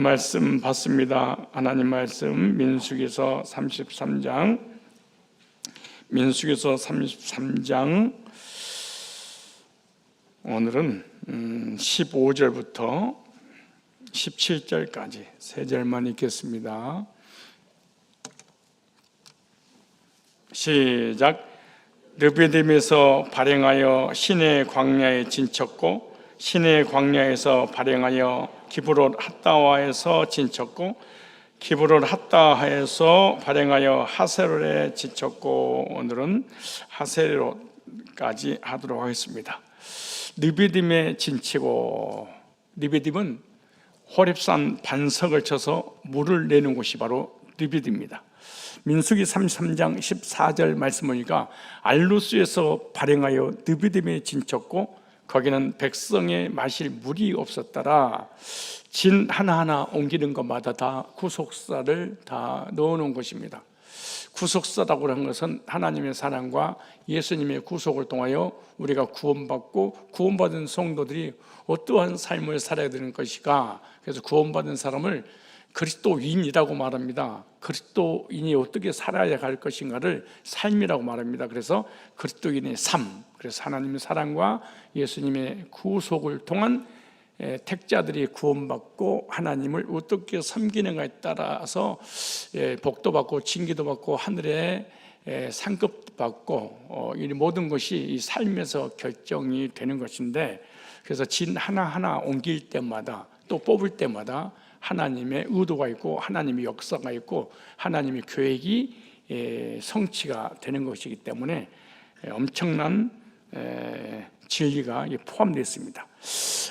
말씀 받습니다. 하나님 말씀 민수기서 33장 오늘은 15절부터 17절까지 세 절만 읽겠습니다. 시작. 르비딤에서 발행하여 시내 광야에 진쳤고 시내 광야에서 발행하여 기브롯 핫다와에서 진쳤고 기브롯 핫다하에서 발행하여 하세롯에 진쳤고 오늘은 하세롯까지 하도록 하겠습니다. 르비딤에 진치고, 르비딤은 호렙산 반석을 쳐서 물을 내는 곳이 바로 르비딤입니다. 민수기 33장 14절 말씀 보니까 알루스에서 발행하여 르비딤에 진쳤고 거기는 백성에 마실 물이 없었더라. 진 하나하나 옮기는 것마다 다 구속사를 다 넣어놓은 것입니다. 구속사라고 하는 것은 하나님의 사랑과 예수님의 구속을 통하여 우리가 구원받고 구원받은 성도들이 어떠한 삶을 살아야 되는 것인가. 그래서 구원받은 사람을 그리스도인이라고 말합니다. 그리스도인이 어떻게 살아야 할 것인가를 삶이라고 말합니다. 그래서 그리스도인의 삶, 그래서 하나님의 사랑과 예수님의 구속을 통한 택자들이 구원받고 하나님을 어떻게 섬기는가에 따라서 복도 받고 징계도 받고 하늘에 상급도 받고 이 모든 것이 이 삶에서 결정이 되는 것인데, 그래서 진 하나하나 옮길 때마다 또 뽑을 때마다 하나님의 의도가 있고 하나님의 역사가 있고 하나님의 계획이 성취가 되는 것이기 때문에 엄청난 진리가 포함되어 있습니다.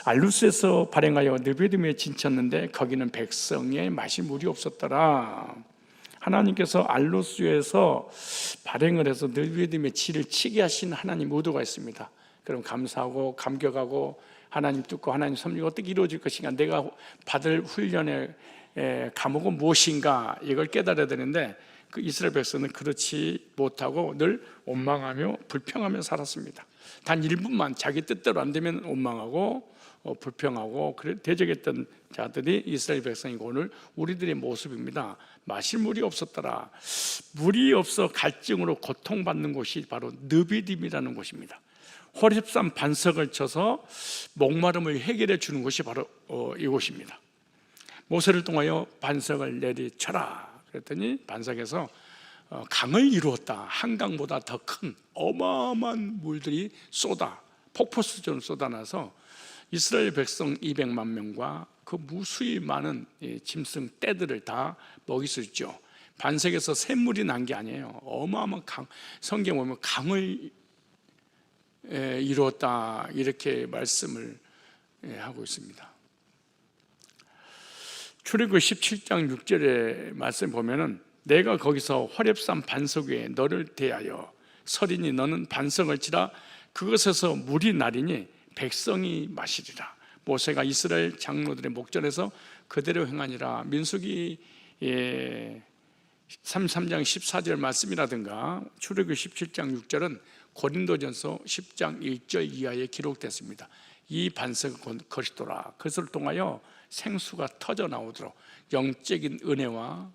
알루스에서 발행하여 르비딤에 진쳤는데 거기는 백성에 마실 물이 없었더라. 하나님께서 알루스에서 발행을 해서 르비딤에 진을 치게 하신 하나님 의도가 있습니다. 그럼 감사하고 감격하고 하나님 듣고 하나님 섭리가 어떻게 이루어질 것인가, 내가 받을 훈련의 과목은 무엇인가, 이걸 깨달아야 되는데 그 이스라엘 백성은 그렇지 못하고 늘 원망하며 불평하며 살았습니다. 단 1분만 자기 뜻대로 안 되면 원망하고 불평하고 대적했던 자들이 이스라엘 백성이고 오늘 우리들의 모습입니다. 마실 물이 없었더라. 물이 없어 갈증으로 고통받는 곳이 바로 르비딤이라는 곳입니다. 호렙산 반석을 쳐서 목마름을 해결해 주는 곳이 바로 이곳입니다. 모세를 통하여 반석을 내리쳐라 그랬더니 반석에서 강을 이루었다. 한강보다 더 큰 어마어마한 물들이 폭포수처럼 쏟아나서 이스라엘 백성 200만 명과 그 무수히 많은 짐승 떼들을 다 먹일 수 있죠. 반석에서 샘물이 난 게 아니에요. 어마어마한 강, 성경 보면 강을 이루었다 이렇게 말씀을 하고 있습니다. 출애굽기 17장 6절의 말씀 보면은 내가 거기서 호렙산 반석 위에 너를 대하여 서리니 너는 반석을 치라. 그것에서 물이 나리니 백성이 마시리라. 모세가 이스라엘 장로들의 목전에서 그대로 행하니라. 민수기 33장 14절 말씀이라든가 출애굽기 17장 6절은 고린도전서 10장 1절 이하에 기록됐습니다. 이 반석은 그리스도라. 그것을 통하여 생수가 터져 나오도록 영적인 은혜와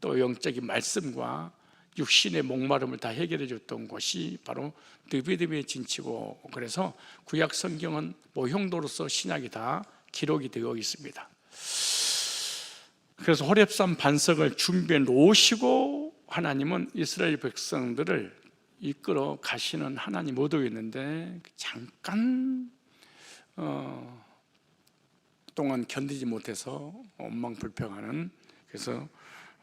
또 영적인 말씀과 육신의 목마름을 다 해결해 줬던 곳이 바로 르비딤에 진치고, 그래서 구약 성경은 모형도로서 신약이 다 기록이 되어 있습니다. 그래서 호렙산 반석을 준비해 놓으시고 하나님은 이스라엘 백성들을 이끌어 가시는 하나님 의도였는데 잠깐 동안 견디지 못해서 원망불평하는, 그래서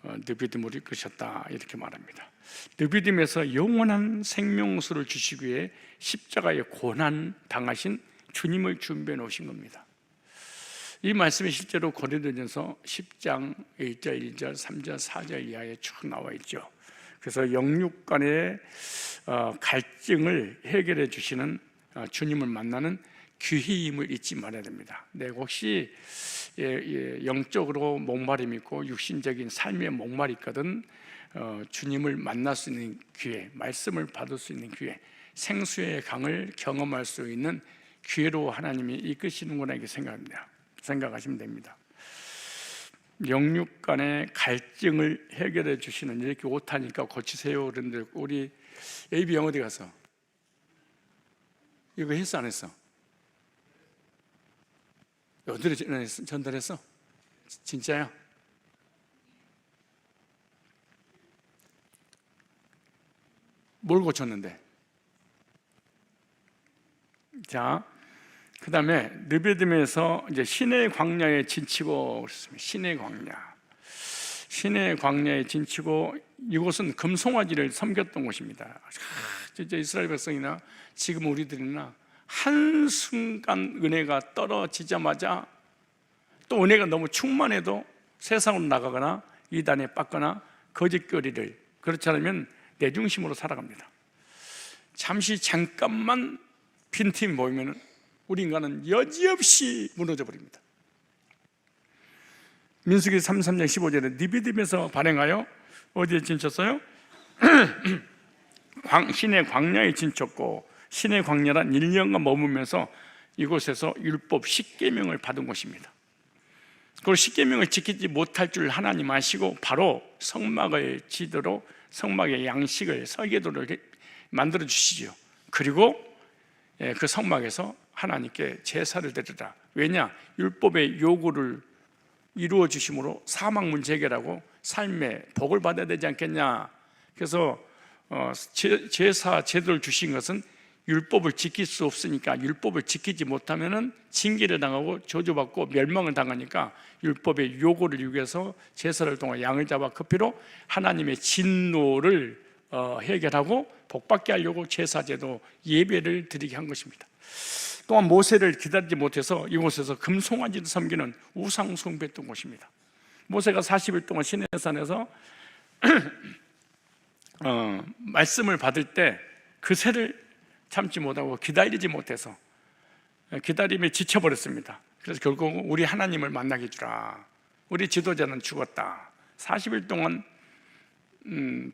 르비딤으로 이끄셨다 이렇게 말합니다. 르비딤에서 영원한 생명수를 주시기 위해 십자가의 고난 당하신 주님을 준비해 놓으신 겁니다. 이 말씀이 실제로 고린도전서 10장 1절, 2절, 3절, 4절 이하에 쭉 나와 있죠. 그래서 영육 간의 갈증을 해결해 주시는 주님을 만나는 귀히임을 잊지 말아야 됩니다. 내가 혹시 영적으로 목마름이 있고 육신적인 삶의 목마름이 있거든 주님을 만날 수 있는 기회, 말씀을 받을 수 있는 기회, 생수의 강을 경험할 수 있는 기회로 하나님이 이끄시는구나 이렇게 생각하시면 됩니다. 영육 간의 갈증을 해결해 주시는, 이렇게 오타니까 고치세요 그런데 우리 AB 형 어디 갔어? 이거 했어 안 했어? 어디로 전달했어? 진짜야? 뭘 고쳤는데? 자, 그 다음에 느베딤에서 이제 시내 광야에 진치고 그랬습니다. 시내 광야에 진치고, 이곳은 금송아지를 섬겼던 곳입니다. 진짜 이스라엘 백성이나 지금 우리들이나 한순간 은혜가 떨어지자마자, 또 은혜가 너무 충만해도 세상으로 나가거나 이단에 빠거나 거짓거리를, 그렇지 않으면 내 중심으로 살아갑니다. 잠깐만 빈틈이 모이면 우리 인간은 여지없이 무너져 버립니다. 민수기 33장 15절에 느베딤에서 발행하여 어디에 진쳤어요? 신의 광야에 진쳤고, 신의 광야란 1년간 머무면서 이곳에서 율법 10계명을 받은 곳입니다. 그리고 10계명을 지키지 못할 줄 하나님 아시고 바로 성막의 지도로, 성막의 양식을, 설계도를 만들어 주시죠. 그리고 그 성막에서 하나님께 제사를 드리라. 왜냐? 율법의 요구를 이루어 주심으로 사망 문제 해결하고 삶의 복을 받아야 되지 않겠냐. 그래서 제사 제도를 주신 것은 율법을 지킬 수 없으니까, 율법을 지키지 못하면은 징계를 당하고 저주받고 멸망을 당하니까 율법의 요구를 위해서 제사를 통해 양을 잡아 그 피로 하나님의 진노를 해결하고 복받게 하려고 제사제도 예배를 드리게 한 것입니다. 또한 모세를 기다리지 못해서 이곳에서 금송아지를 섬기는 우상 숭배했던 곳입니다. 모세가 40일 동안 시내산에서 말씀을 받을 때 그새를 참지 못하고 기다리지 못해서 기다림에 지쳐버렸습니다. 그래서 결국 우리 하나님을 만나게 해주라. 우리 지도자는 죽었다. 40일 동안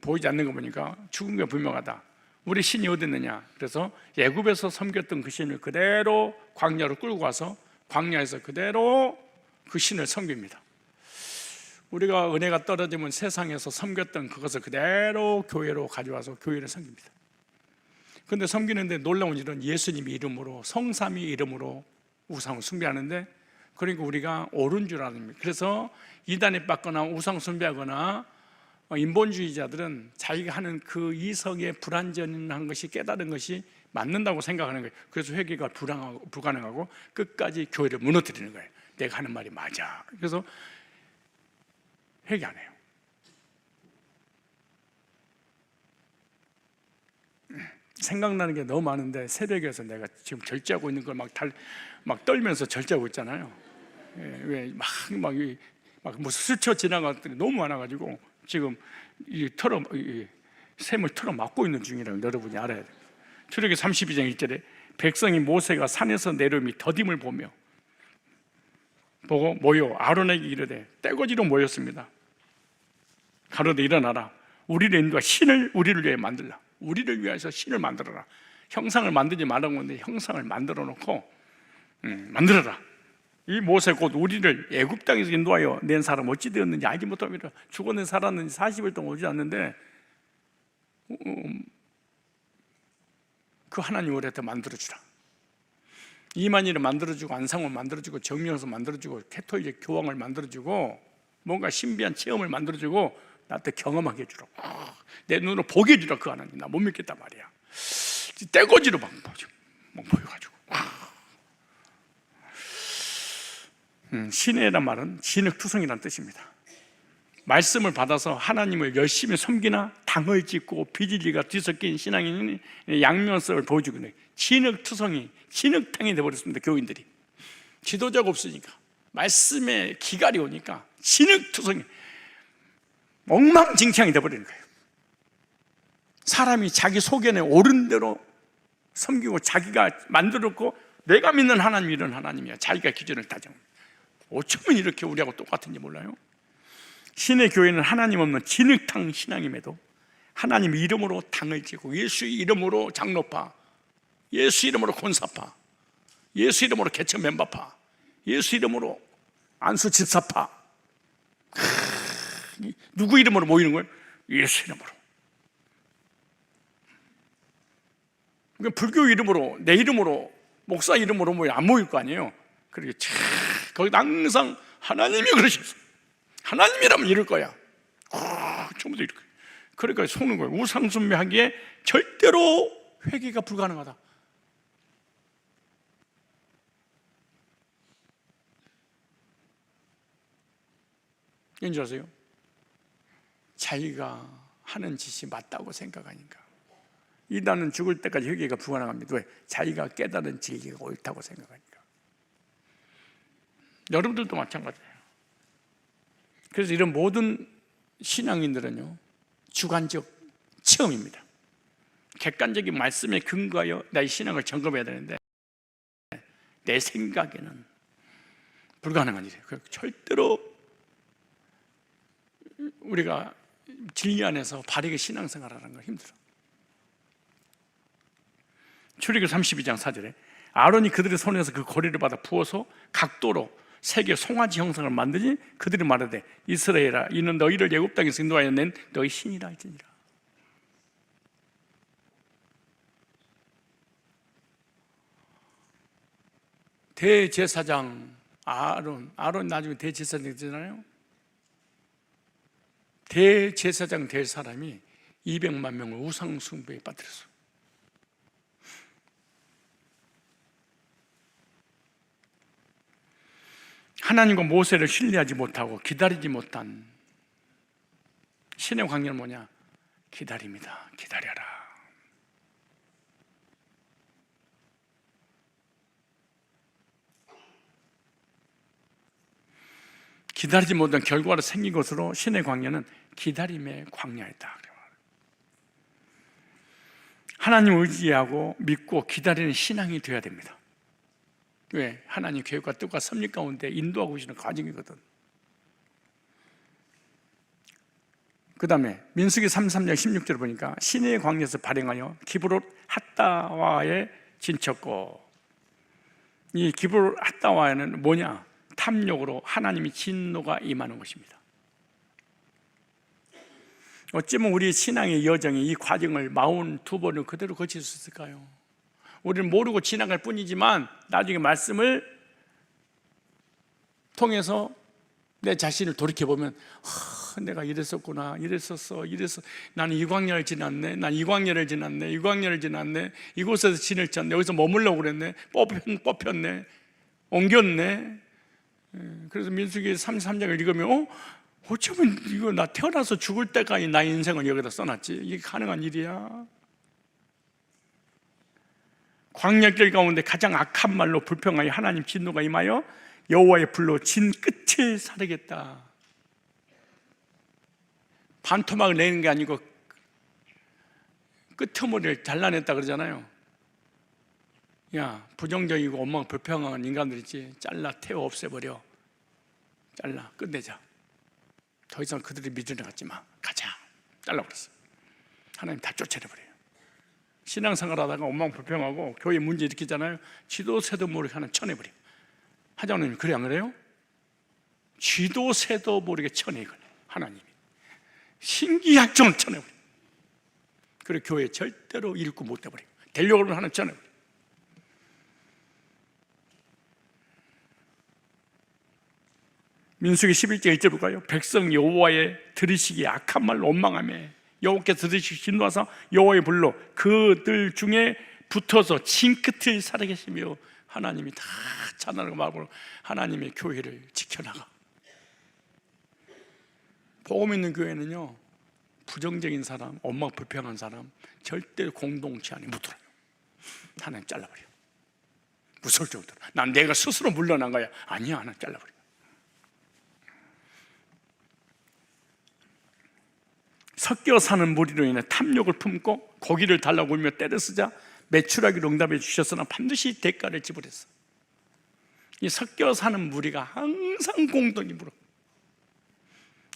보이지 않는 거 보니까 죽은 게 분명하다. 우리 신이 어디 있느냐. 그래서 애굽에서 섬겼던 그 신을 그대로 광야로 끌고 가서 광야에서 그대로 그 신을 섬깁니다. 우리가 은혜가 떨어지면 세상에서 섬겼던 그것을 그대로 교회로 가져와서 교회를 섬깁니다. 그런데 섬기는데 놀라운 일은 예수님의 이름으로, 성삼위 이름으로 우상을 숭배하는데, 그러니까 우리가 옳은 줄 아는, 그래서 이단에 빠거나 우상 숭배하거나 인본주의자들은 자기가 하는 그 이성의 불완전한 것이, 깨달은 것이 맞는다고 생각하는 거예요. 그래서 회개가 불가능하고 끝까지 교회를 무너뜨리는 거예요. 내가 하는 말이 맞아. 그래서 회개 안 해요. 생각나는 게 너무 많은데 새벽에서 내가 지금 절제하고 있는 걸 막 떨면서 절제하고 있잖아요. 왜 막 스쳐 지나간 것들이 너무 많아가지고 지금 샘을 털어 막고 있는 중이라는 여러분이 알아야 돼요. 출애굽기 32장 1절에 백성이 모세가 산에서 내려오니 더딤을 보고 모여 아론에게 이르되, 떼거지로 모였습니다. 가로되 일어나라. 우리를 인도하 신을 우리를 위해 만들라. 우리를 위해서 신을 만들어라. 형상을 만들지 말라고 하는데 형상을 만들어 놓고 만들어라. 이 모세 곧 우리를 애굽 땅에서 인도하여 낸 사람 어찌 되었는지 알지 못함이라. 죽었는 살았는지 40일 동안 오지 않는데 그 하나님 우리한테 만들어주라. 이만희를 만들어주고 안상을 만들어주고 정명을 만들어주고 캐톨릭 교황을 만들어주고 뭔가 신비한 체험을 만들어주고 나한테 경험하게 해주라. 내 눈으로 보게 해주라. 그 하나님 나 못 믿겠단 말이야. 떼거지로 막 보여가지고. 신의란 말은 진흙투성이라는 뜻입니다. 말씀을 받아서 하나님을 열심히 섬기나 당을 짓고 비질리가 뒤섞인 신앙인이 양면성을 보여주거든요. 진흙투성이, 진흙탕이 되어버렸습니다. 교인들이 지도자가 없으니까, 말씀에 기갈이 오니까 진흙투성이, 엉망진창이 되어버리는 거예요. 사람이 자기 소견에 옳은 대로 섬기고 자기가 만들었고 내가 믿는 하나님이 이런 하나님이야. 자기가 기준을 따져봅니다. 어쩌면 이렇게 우리하고 똑같은지 몰라요. 신의 교회는 하나님 없는 진흙탕 신앙임에도 하나님 이름으로 당을 지고, 예수 이름으로 장로파, 예수 이름으로 권사파, 예수 이름으로 개천 멤버파, 예수 이름으로 안수 집사파, 누구 이름으로 모이는 거예요? 예수 이름으로. 그러니까 불교 이름으로, 내 이름으로, 목사 이름으로 모여 안 모일 거 아니에요. 그렇게 거기 항상 하나님이 그러셨어. 하나님이라면 이럴 거야. 전부 다 이럴 거야. 그러니까 속는 거예요. 우상숭배하기에 절대로 회개가 불가능하다. 왠지 아세요? 자기가 하는 짓이 맞다고 생각하니까. 이단은 죽을 때까지 회개가 불가능합니다. 왜? 자기가 깨달은 진리가 옳다고 생각하니까. 여러분들도 마찬가지예요. 그래서 이런 모든 신앙인들은요, 주관적 체험입니다. 객관적인 말씀에 근거하여 나의 신앙을 점검해야 되는데, 내 생각에는 불가능한 일이에요. 절대로 우리가 진리 안에서 바르게 신앙생활하는 건 힘들어. 출애굽기 32장 4절에 아론이 그들의 손에서 그 고리를 받아 부어서 각도로 세계 송아지 형상을 만드니 그들이 말하되 이스라엘아 이는 너희를 애굽 땅에서 인도하여 낸 너희 신이라 할지니라. 대제사장 아론 나중에 대제사장 되잖아요. 대제사장 될 사람이 200만 명을 우상 숭배에 빠뜨렸어. 하나님과 모세를 신뢰하지 못하고 기다리지 못한 신의 관계는 뭐냐? 기다립니다. 기다려라. 기다리지 못한 결과로 생긴 것으로 신의 광야는 기다림의 광야였다. 하나님을 의지하고 믿고 기다리는 신앙이 되어야 됩니다. 왜? 하나님 계획과 뜻과 섭리 가운데 인도하고 계시는 과정이거든. 그 다음에 민수기 33장 16절을 보니까 시내의 광야에서 발행하여 기브롯 핫다와에 진쳤고, 이 기브롯 핫다와에는 뭐냐? 탐욕으로 하나님의 진노가 임하는 것입니다. 어쩌면 우리 신앙의 여정이 이 과정을 42번을 그대로 거칠 수 있을까요? 우리는 모르고 지나갈 뿐이지만 나중에 말씀을 통해서 내 자신을 돌이켜보면 내가 이랬었구나, 이랬었어, 나는 이 광야를 지났네, 난 이 광야를 지났네, 이 광야를 지났네, 이곳에서 진을 쳤네, 여기서 머물려고 그랬네, 뽑혔네, 옮겼네. 그래서 민수기 33장을 읽으면 어쩌면 이거 나 태어나서 죽을 때까지 나의 인생을 여기다 써놨지, 이게 가능한 일이야? 광야길 가운데 가장 악한 말로 불평하여 하나님 진노가 임하여 여호와의 불로 진 끝을 사르겠다. 반토막을 내는 게 아니고 끄트머리를 잘라냈다 그러잖아요. 야, 부정적이고 엄마가 불평하는 인간들 있지, 잘라 태워 없애버려. 잘라 끝내자. 더 이상 그들이 믿으려 하지 마. 가자. 잘라버렸어. 하나님 다 쫓아내버려요. 신앙생활 하다가 엄마가 불평하고 교회 문제 일으키잖아요. 지도새도 모르게 하나 쳐내버려요. 하장님 그래 안 그래요? 지도새도 모르게 쳐내거든요. 하나님이 신기약정을 쳐내버려요. 그리고 교회 절대로 일구 못 돼버려요. 되려고 하면 하나 쳐내버려요. 민수기 11장 1절 볼까요? 백성 여호와의 들으시기에 악한 말로 원망하며 여호와께서 들으시기 진노하사 여호와의 불로 그들 중에 붙어서 진끝을 사르게시며 하나님이 다 찬양하고 말하고 하나님의 교회를 지켜나가. 복음 있는 교회는요, 부정적인 사람, 엄마가 불평한 사람 절대 공동체 안에 못 들어요. 하나님 잘라버려. 무서울 정도로. 난 내가 스스로 물러난 거야. 아니야, 하나님 잘라버려. 섞여 사는 무리로 인해 탐욕을 품고 고기를 달라고 울며 때려쓰자 매출하기로 응답해 주셨으나 반드시 대가를 지불했어. 이 섞여 사는 무리가 항상 공동이 물어.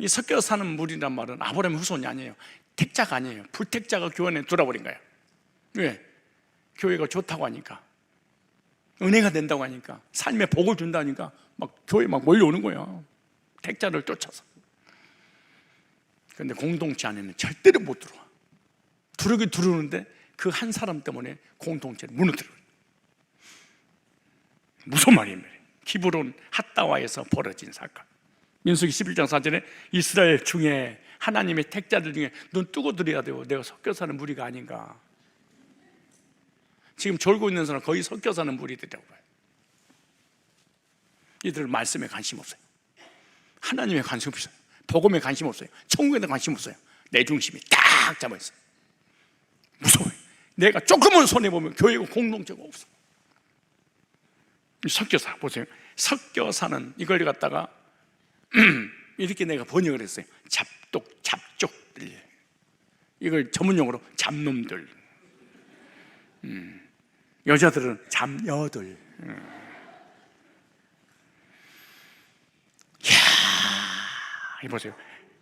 이 섞여 사는 무리란 말은 아브라함의 후손이 아니에요. 택자가 아니에요. 불택자가 교회 안에 들어버린 거예요. 왜? 교회가 좋다고 하니까, 은혜가 된다고 하니까, 삶에 복을 준다니까 막 교회 막 몰려오는 거예요. 택자를 쫓아서. 그런데 공동체 안에는 절대로 못 들어와. 들어오긴 들어오는데 그 한 사람 때문에 공동체를 무너뜨려. 무슨 말이에요? 기브론 핫다와에서 벌어진 사건. 민수기 11장 4절에 이스라엘 중에 하나님의 택자들 중에 눈 뜨고 들어야 돼요. 내가 섞여 사는 무리가 아닌가. 지금 졸고 있는 사람 거의 섞여 사는 무리들이라고 봐요. 이들은 말씀에 관심 없어요. 하나님에 관심 없어요. 복음에 관심 없어요. 천국에도 관심 없어요. 내 중심이 딱 잡아있어요. 무서워요. 내가 조금만 손해보면 교회고 공동체가 없어. 섞여 사 보세요. 섞여 사는 이걸 갖다가 이렇게 내가 번역을 했어요. 잡족들. 이걸 전문용어로 잡놈들. 여자들은 잡녀들. 이야, 보세요.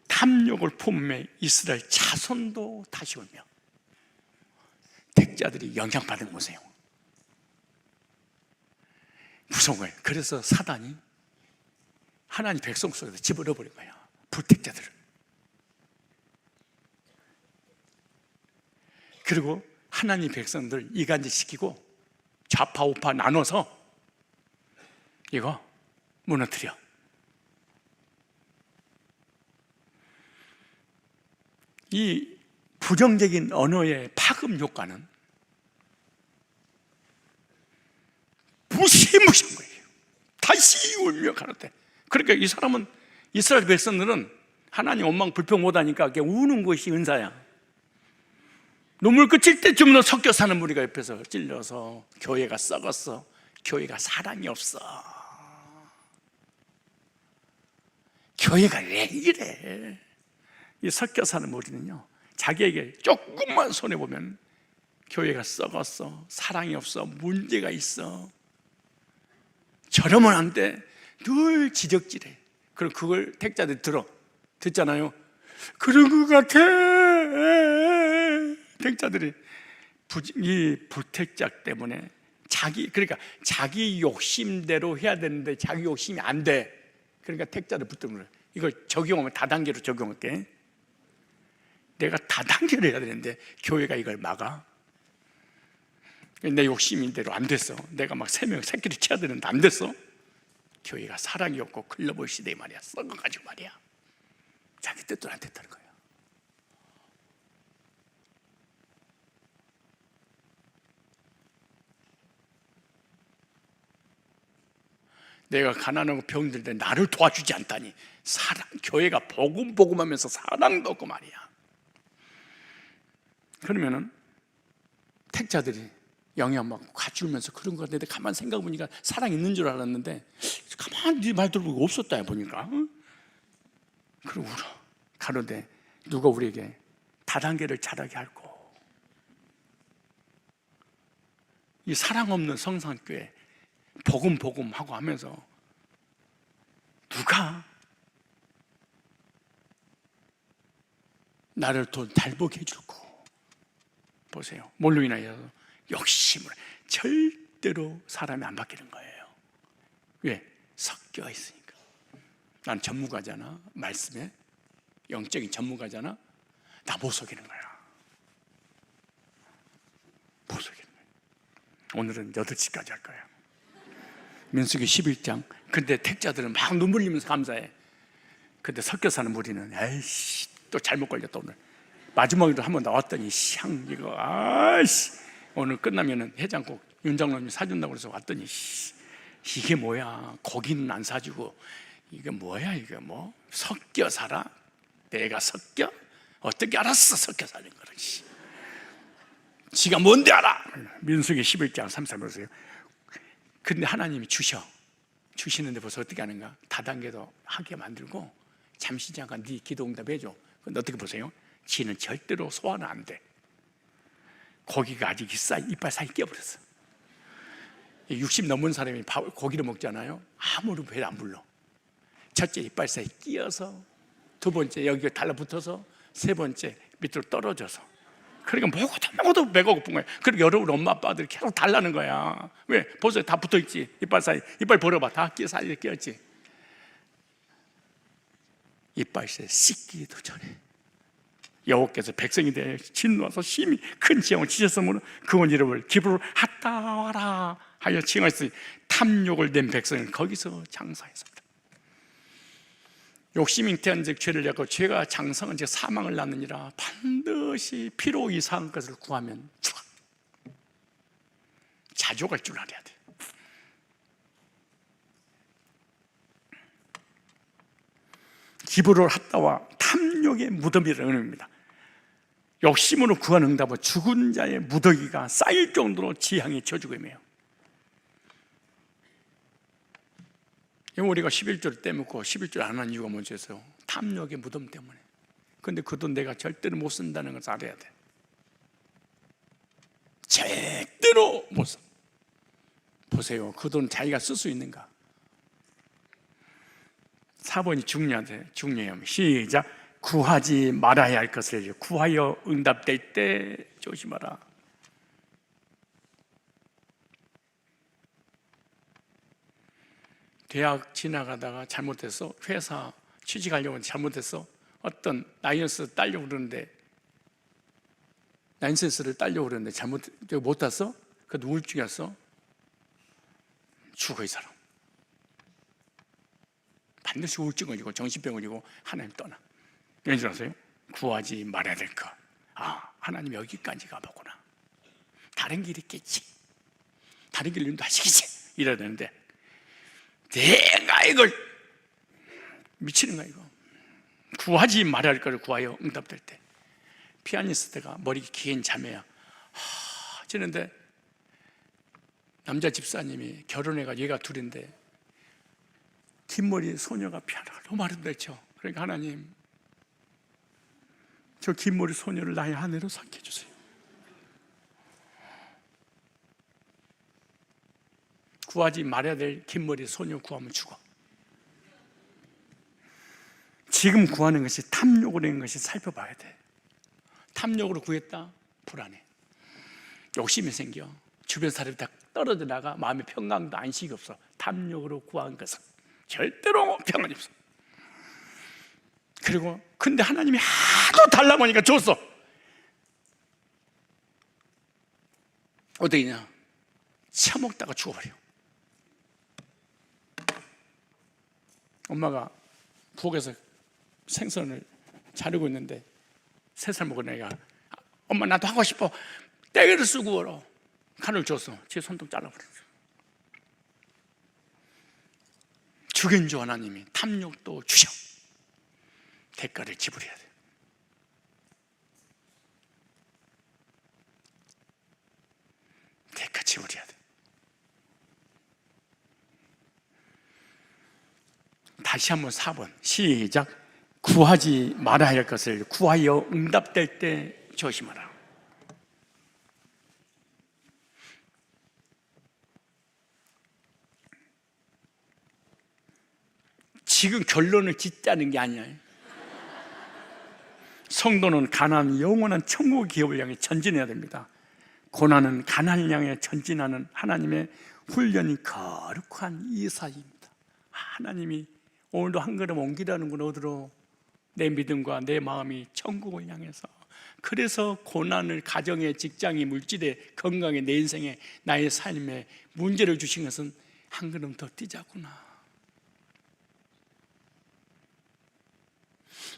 탐욕을 품매 이스라엘 자손도 다시 오며 택자들이 영향받은 거 보세요. 무서운 거예요. 그래서 사단이 하나님 백성 속에서 집어넣어버린 거예요. 불택자들을. 그리고 하나님 백성들 이간질시키고 좌파 우파 나눠서 이거 무너뜨려. 이 부정적인 언어의 파급 효과는 무시무시한 거예요. 다시 울며 가로되. 그러니까 이 사람은, 이스라엘 백성들은 하나님 원망 불평 못하니까 그냥 우는 것이 은사야. 눈물 그칠 때쯤으로 섞여 사는 무리가 옆에서 찔려서 교회가 썩었어. 교회가 사랑이 없어. 교회가 왜 이래? 이 섞여 사는 무리는요, 자기에게 조금만 손해보면 교회가 썩었어, 사랑이 없어, 문제가 있어, 저러면 안 돼, 늘 지적질해. 그럼 그걸 택자들 듣잖아요. 그런 것 같아. 택자들이 이 불택자 때문에 그러니까 자기 욕심대로 해야 되는데 자기 욕심이 안 돼. 그러니까 택자를 붙드는 거예요. 이걸 적용하면 다단계로 적용할게. 내가 다단계로 해야 되는데 교회가 이걸 막아. 내 욕심인대로 안 됐어. 내가 막 3명 새끼를 쳐야 되는데 안 됐어. 교회가 사랑이 없고 글로벌 시대에 말이야, 썩어가지고 말이야, 자기 뜻대로 안 됐다는 거예요. 내가 가난하고 병들때 나를 도와주지 않다니. 교회가 복음하면서 사랑도 없고 말이야. 그러면은 택자들이 영향받고 같이 울면서 그런 거 같은데, 가만 생각해보니까 사랑 있는 줄 알았는데 가만히 네 말 들어보고 없었다 보니까, 응? 그러고 울어. 가로되 누가 우리에게 다단계를 자라게 할꼬. 이 사랑 없는 성산교회 복음 하고 하면서 누가 나를 더 잘 보게 해줄고. 보세요. 뭘로 인하여? 욕심으로. 절대로 사람이 안 바뀌는 거예요. 왜? 섞여 있으니까. 난 전문가잖아. 말씀에 영적인 전문가잖아. 나 못 속이는 거야. 못 속이는 거야. 오늘은 8시까지 할 거야. 민수기 11장. 근데 택자들은 막 눈물 흘리면서 감사해. 근데 섞여 사는 무리는 에이씨, 또 잘못 걸렸다 오늘. 마지막에도 한번 나왔더니 이거 아이씨, 오늘 끝나면은 해장국 윤 장로님이 사준다고 그래서 왔더니 이게 뭐야? 고기는 안 사주고 이게 뭐야? 이게 뭐 섞여 살아? 내가 섞여? 어떻게 알았어? 섞여 사는 거를. 지가 뭔데 알아? 민수기 11장 3-4 보세요. 근데 하나님이 주시는데 벌써 어떻게 하는가? 다단계도 하게 만들고 잠시 잠깐 네 기도 응답해줘. 근데 어떻게 보세요? 지는 절대로 소화는 안 돼. 고기가 아직 이빨 사이 끼어버렸어. 60 넘은 사람이 고기를 먹잖아요. 아무런 배를 안 불러. 첫째 이빨 사이 끼어서, 두 번째 여기가 달라붙어서, 세 번째 밑으로 떨어져서. 그러니까 먹어도 배가 고픈 거야. 그리고 여러분 엄마 아빠들이 계속 달라는 거야. 왜? 벌써 다 붙어있지. 이빨 사이. 이빨 벌어봐. 다 사이에 끼었지. 이빨 사이 씻기도 전에 여호와께서 백성이 대해 진노하사 심히 큰 재앙을 지셨으므로 그원 이름을 기브로 핫다와라 하여 칭하였으니 탐욕을 낸 백성은 거기서 장사했습니다. 욕심이 잉태한 즉 죄를 낳고 죄가 장성한 즉 사망을 낳느니라. 반드시 피로 이상한 것을 구하면 죽어. 자족할 줄 알아야 돼. 기브로 핫다와 탐욕의 무덤이라는 의미입니다. 욕심으로 구한 응답은 죽은 자의 무더기가 쌓일 정도로 지향이 저주금이에요. 우리가 11조를 떼먹고 11조를 안 한 이유가 뭔지 아세요? 탐욕의 무덤 때문에. 그런데 그 돈 내가 절대로 못 쓴다는 것을 알아야 돼. 절대로 못 써. 보세요, 그 돈 자기가 쓸 수 있는가? 4번이 중요해요. 시작. 구하지 말아야 할 것을 구하여 응답될 때 조심하라. 대학 지나가다가 잘못해서 회사 취직하려고 잘못해서 어떤 라이선스 따려고 그러는데 라이선스를 따려고 그러는데 못 땄어? 그래도 우울증이 왔어? 죽어 이 사람. 반드시 우울증 걸리고 정신병 걸리고 하나님 떠나. 왠지 아세요? 구하지 말아야 될 것. 하나님 여기까지 가보구나. 다른 길이 있겠지. 다른 길님도 하시겠지. 이래야 되는데 내가 이걸 미치는 거야 이거. 구하지 말아야 할 것을 구하여 응답될 때. 피아니스트가 머리 긴 자매야. 하시는데 남자 집사님이 결혼해가지고 얘가 둘인데 긴 머리 소녀가 피아노가 너무 아름답죠. 그러니까 하나님 저 긴 머리 소녀를 나의 아내로 삼켜주세요. 구하지 말아야 될 긴 머리 소녀 구하면 죽어. 지금 구하는 것이 탐욕으로 된 것이 살펴봐야 돼. 탐욕으로 구했다? 불안해. 욕심이 생겨. 주변 사람이 다 떨어져 나가. 마음의 평강도 안식이 없어. 탐욕으로 구한 것은 절대로 평안이 없어. 그리고 근데 하나님이 하도 달라고 하니까 줬어. 어떻게냐? 처먹다가 죽어버려. 엄마가 부엌에서 생선을 자르고 있는데 3살 먹은 애가 엄마 나도 하고 싶어. 떼기를 쓰고 얼어. 칼을 줬어. 제 손톱 잘라버렸어. 죽인 주 하나님이 탐욕도 주셔. 대가를 지불해야 돼. 대가 지불해야 돼. 다시 한번 4번 시작. 구하지 말아야 할 것을 구하여 응답될 때 조심하라. 지금 결론을 짓자는 게 아니야. 성도는 가난한 영원한 천국의 기업을 향해 전진해야 됩니다. 고난은 가난을 향해 전진하는 하나님의 훈련이 거룩한 이사입니다. 하나님이 오늘도 한 걸음 옮기라는군. 어디로? 내 믿음과 내 마음이 천국을 향해서. 그래서 고난을 가정에, 직장에, 물질에, 건강에, 내 인생에, 나의 삶에 문제를 주신 것은 한 걸음 더 뛰자구나.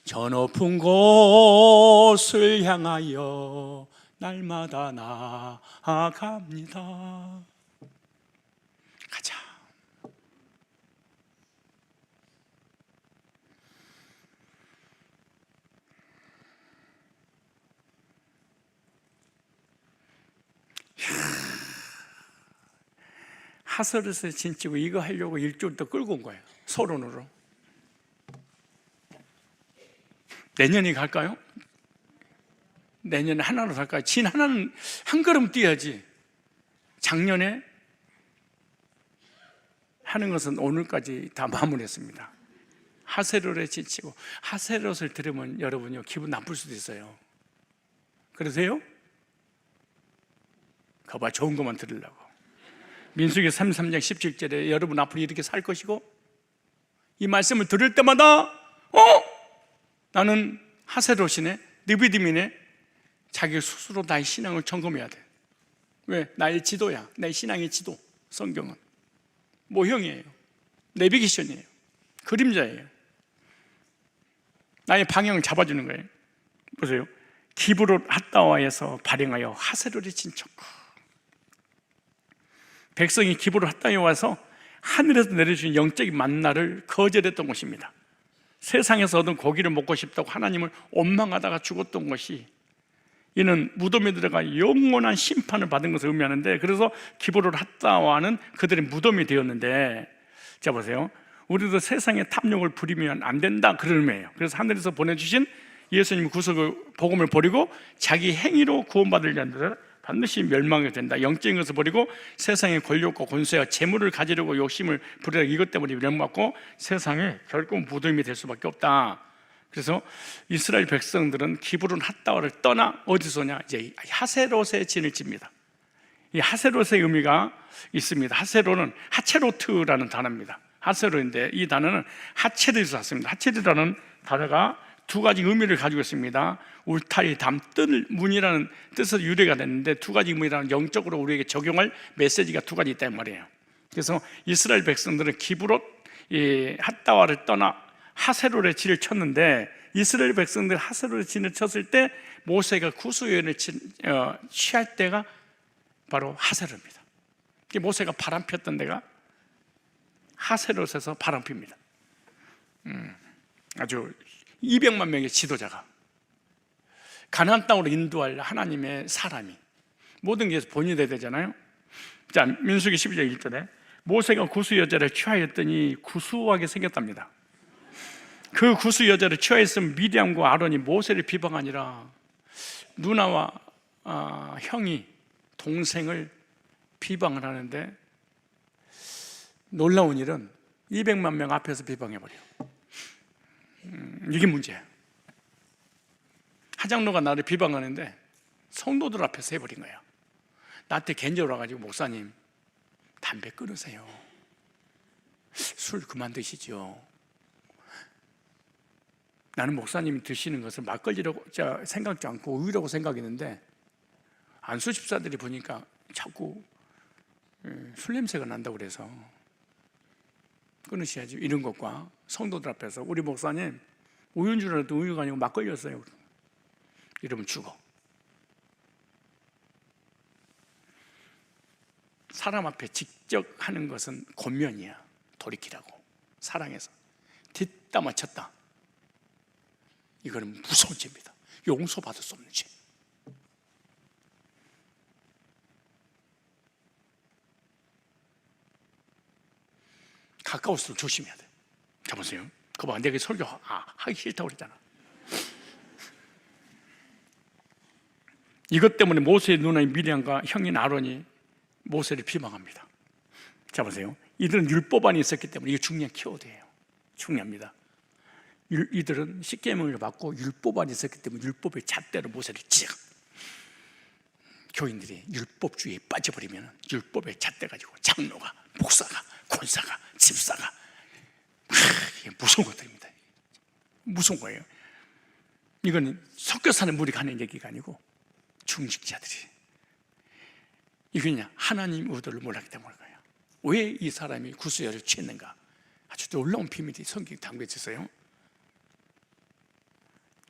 저 높은 곳을 향하여 날마다 나아갑니다. 가자. 하설에서 진치고 이거 하려고 일주일 더 끌고 온 거예요. 서론으로. 내년에 갈까요? 내년에 하나로 갈까요? 진 하나는 한 걸음 뛰어야지. 작년에 하는 것은 오늘까지 다 마무리했습니다. 하세롯에 지치고. 하세롯을 들으면 여러분요 기분 나쁠 수도 있어요. 그러세요? 거봐, 좋은 것만 들으려고. 민수기 33장 17절에 여러분 앞으로 이렇게 살 것이고, 이 말씀을 들을 때마다 나는 하세롯이네, 느비디민에 자기 스스로 나의 신앙을 점검해야 돼. 왜? 나의 지도야. 나의 신앙의 지도. 성경은 모형이에요. 내비게이션이에요. 그림자예요. 나의 방향을 잡아주는 거예요. 보세요. 기브롯 핫다와에서 발행하여 하세로를 진쳤고, 백성이 기브롯 핫다와에 와서 하늘에서 내려주신 영적인 만나를 거절했던 것입니다. 세상에서 얻은 고기를 먹고 싶다고 하나님을 원망하다가 죽었던 것이, 이는 무덤에 들어가 영원한 심판을 받은 것을 의미하는데, 그래서 기브롯 핫다와는 그들의 무덤이 되었는데, 자 보세요. 우리도 세상의 탐욕을 부리면 안 된다, 그런 의미예요. 그래서 하늘에서 보내주신 예수님 구속을, 복음을 버리고 자기 행위로 구원받을 자들은 반드시 멸망하게 된다. 영적인 것을 버리고 세상의 권력과 권세와 재물을 가지려고 욕심을 부리다, 이것 때문에 멸망받고 세상에 결국 무덤이 될 수밖에 없다. 그래서 이스라엘 백성들은 기브론 핫다와를 떠나 어디서냐, 이제 하세롯에 진을 칩니다. 이 하세롯의 의미가 있습니다. 하세롯은 하체로트라는 단어입니다. 하세롯인데 이 단어는 하체르에서 왔습니다. 하체르라는 단어가 두 가지 의미를 가지고 있습니다. 울타리, 담, 뜰, 문이라는 뜻으로 유래가 됐는데, 두 가지 의미라는 영적으로 우리에게 적용할 메시지가 두 가지 있단 말이에요. 그래서 이스라엘 백성들은 기브롯 핫다와를 떠나 하세롯에 진을 쳤는데, 이스라엘 백성들 하세롯에 진을 쳤을 때 모세가 구수연을 취할 때가 바로 하세롯입니다. 모세가 바람 폈던 데가 하세롯에서 바람 핍니다. 아주 200만 명의 지도자가, 가나안 땅으로 인도할 하나님의 사람이, 모든 게 본이 돼야 되잖아요. 자, 민수기 12장 1절에 모세가 구수 여자를 취하였더니 구수하게 생겼답니다. 그 구수 여자를 취하였으면 미디암과 아론이 모세를 비방하니라. 누나와 형이 동생을 비방을 하는데, 놀라운 일은 200만 명 앞에서 비방해버려요. 이게 문제예요. 하장로가 나를 비방하는데 성도들 앞에서 해버린 거예요. 나한테 견제로 와가지고, 목사님 담배 끊으세요, 술 그만 드시죠. 나는 목사님이 드시는 것을 막걸리라고 생각지 않고 우유라고 생각했는데, 안수 집사들이 보니까 자꾸 술 냄새가 난다고 그래서 끊으셔야지, 이런 것과 성도들 앞에서 우리 목사님 우유인 줄 알았더니 우유가 아니고 막걸리였어요, 이러면 죽어. 사람 앞에 직접 하는 것은 권면이야. 돌이키라고, 사랑해서. 뒷담화 쳤다, 이거는 무서운 죄입니다. 용서받을 수 없는 죄. 가까울수록 조심해야 돼. 자 보세요. 그거 봐, 내가 설교 하기 싫다고 그랬잖아. 이것 때문에 모세의 누나인 미리암과 형인 아론이 모세를 비방합니다. 자 보세요. 이들은 율법 안에 있었기 때문에, 이게 중요한 키워드예요. 중요합니다. 이들은 십계명을 받고 율법 안에 있었기 때문에 율법의 잣대로 모세를 찌르. 교인들이 율법주의에 빠져버리면 율법의 잣대 가지고 장로가, 목사가, 권사가, 집사가, 이게 무서운 것들입니다. 무서운 거예요. 이건 섞여 사는 무리가 하는 얘기가 아니고 중직자들이, 이거냐, 하나님 의도를 몰랐기 때문인 거예요. 왜 이 사람이 구수여를 취했는가? 아주 놀라운 비밀이 성경에 담겨 있어요.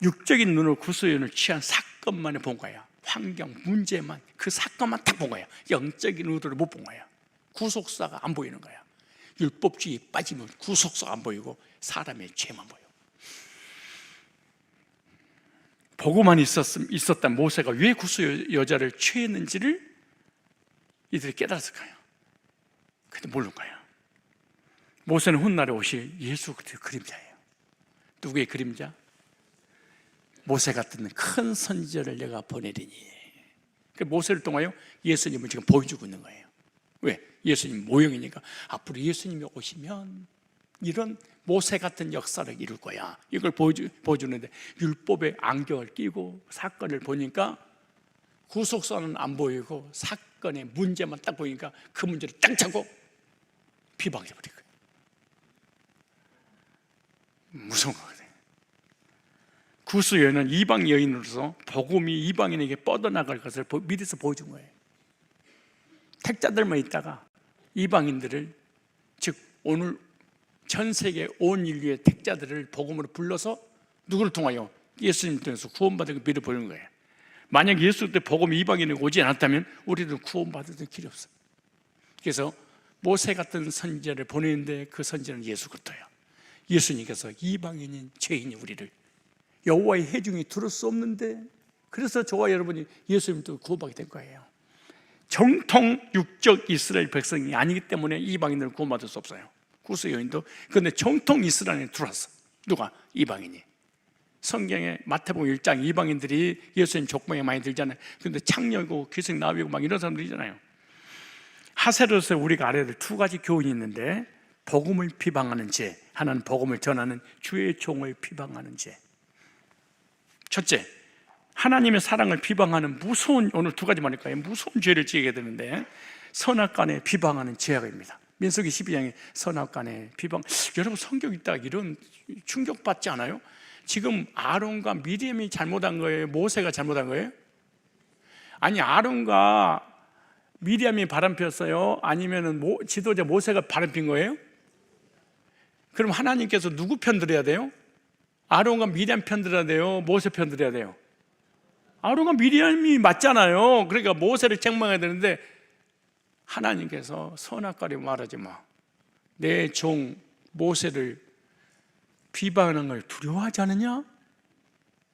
육적인 눈으로 구수연을 취한 사건만을 본 거야. 환경, 문제만, 그 사건만 딱 본 거야. 영적인 의도를 못 본 거야. 구속사가 안 보이는 거야. 율법주의에 빠지면 구속사가 안 보이고 사람의 죄만 보여. 보고만 있었던 모세가 왜 구수 여자를 취했는지를 이들이 깨달았을 거예요. 근데 모르는 거예요. 모세는 훗날에 오실 예수 그리스도의 그림자예요. 누구의 그림자? 모세 같은 큰 선지자를 내가 보내리니. 모세를 통하여 예수님을 지금 보여주고 있는 거예요. 왜? 예수님 모형이니까 앞으로 예수님이 오시면 이런 모세 같은 역사를 이룰 거야. 이걸 보여주는데, 율법의 안경을 끼고 사건을 보니까 구속사는 안 보이고 사건의 문제만 딱 보이니까 그 문제를 딱 잡고 비방해버린 거예요. 무서운 거거든요. 구스 여인은 이방 여인으로서 복음이 이방인에게 뻗어나갈 것을 미리서 보여준 거예요. 택자들만 있다가 이방인들을, 즉 오늘 전 세계 온 인류의 택자들을 복음으로 불러서 누구를 통하여? 예수님 통해서 구원받을 미리 보이는 거예요. 만약 예수 때 복음이 이방인에게 오지 않았다면 우리도 구원받을 길이 없어요. 그래서 모세 같은 선지자를 보내는데 그 선지자는 예수 그리스도예요. 예수님께서 이방인인 죄인이 우리를 여호와의 회중이 들을 수 없는데, 그래서 저와 여러분이 예수님도 구원받게 된 거예요. 정통 육적 이스라엘 백성이 아니기 때문에 이방인들은 구원받을 수 없어요. 구스 여인도. 그런데 정통 이스라엘에 들어왔어. 누가? 이방인이. 성경에 마태복음 1장 이방인들이 예수님 족보에 많이 들잖아요. 그런데 창녀고 귀신 나비고 막 이런 사람들이잖아요. 하세로서 우리가 알아야 될 두 가지 교훈이 있는데, 복음을 비방하는 죄, 하나는 복음을 전하는 주의 종을 비방하는 죄. 첫째, 하나님의 사랑을 비방하는 무서운, 오늘 두 가지 말일까요? 무서운 죄를 지게 되는데, 선악간에 비방하는 죄악입니다. 민수기 12장에 선악간에 비방. 여러분 성경 읽다가 이런 충격받지 않아요? 지금 아론과 미리암이 잘못한 거예요? 모세가 잘못한 거예요? 아니, 아론과 미리암이 바람폈어요? 아니면 지도자 모세가 바람핀 거예요? 그럼 하나님께서 누구 편 들어야 돼요? 아론과 미리암 편 들어야 돼요? 모세 편 들어야 돼요? 아론과 미리암이 맞잖아요. 그러니까 모세를 책망해야 되는데, 하나님께서 선악과를 말하지 마, 내 종 모세를 비방하는 걸 두려워하지 않느냐?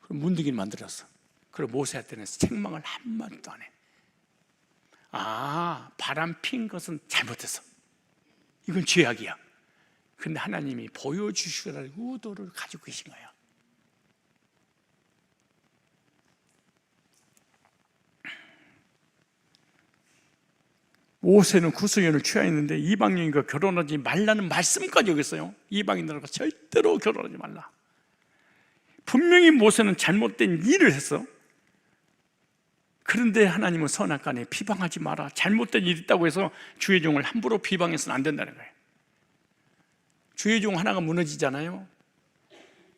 그럼 문득이 만들었어. 그리고 모세한테는 책망을 한마디도 안 해. 바람 핀 것은 잘못했어, 이건 죄악이야. 근데 하나님이 보여주시라는 의도를 가지고 계신 거야. 모세는 구스연을 취하였는데 이방인과 결혼하지 말라는 말씀까지 여기 있어요. 이방인들과 절대로 결혼하지 말라. 분명히 모세는 잘못된 일을 했어. 그런데 하나님은 선악간에 비방하지 마라, 잘못된 일이 있다고 해서 주의 종을 함부로 비방해서는 안 된다는 거예요. 주의 종 하나가 무너지잖아요.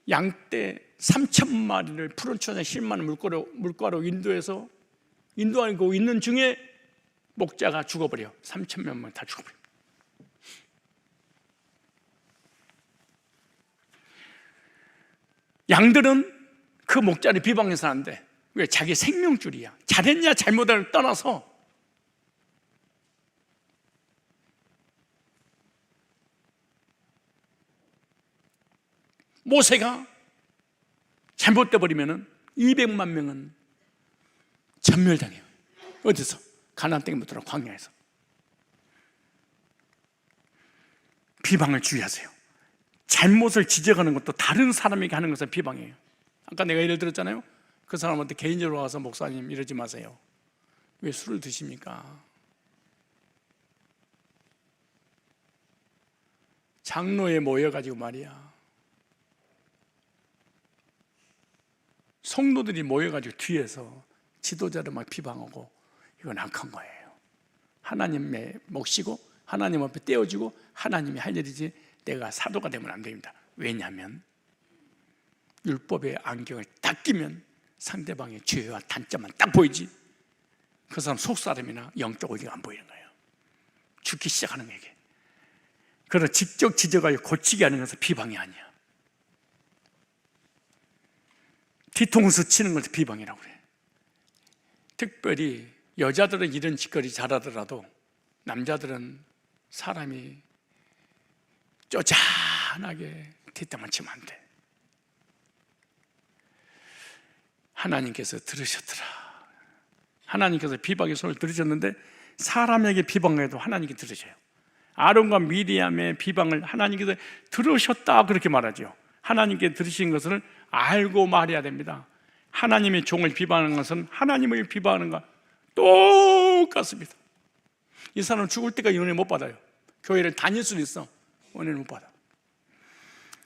양떼 3,000마리를 푸른 초장 10만 물가로 인도하고 있는 중에 목자가 죽어버려. 3,000명만 다 죽어버려. 양들은 그 목자를 비방해서는 안 돼. 왜? 자기 생명줄이야. 잘했냐 잘못을 떠나서 모세가 잘못돼 버리면 200만 명은 전멸당해요. 어디서? 가나안 땅에 못 들어, 광야에서. 비방을 주의하세요. 잘못을 지적하는 것도 다른 사람에게 하는 것은 비방이에요. 아까 내가 예를 들었잖아요. 그 사람한테 개인적으로 와서 목사님 이러지 마세요. 왜 술을 드십니까? 장로에 모여가지고 말이야, 성도들이 모여가지고 뒤에서 지도자를 막 비방하고, 이건 악한 거예요. 하나님의 몫이고 하나님 앞에 떼어지고 하나님이 할 일이지 내가 사도가 되면 안 됩니다. 왜냐하면 율법의 안경을 딱 끼면 상대방의 죄와 단점만 딱 보이지, 그 사람 속사람이나 영적 의지가 안 보이는 거예요. 죽기 시작하는 거예요. 그러나 직접 지적하여 고치게 하는 것은 비방이 아니야. 뒤통수 치는 것을 비방이라고 그래. 특별히 여자들은 이런 짓거리 잘하더라도 남자들은 사람이 쪼잔하게 뒷담화 치면 안 돼. 하나님께서 들으셨더라. 하나님께서 비방의 손을 들으셨는데, 사람에게 비방해도 하나님께 들으셔요. 아론과 미리암의 비방을 하나님께서 들으셨다 그렇게 말하죠. 하나님께 들으신 것을 알고 말해야 됩니다. 하나님의 종을 비방하는 것은 하나님을 비방하는 것 똑같습니다. 이 사람은 죽을 때까지 은혜 못 받아요. 교회를 다닐 수는 있어, 은혜를 못 받아.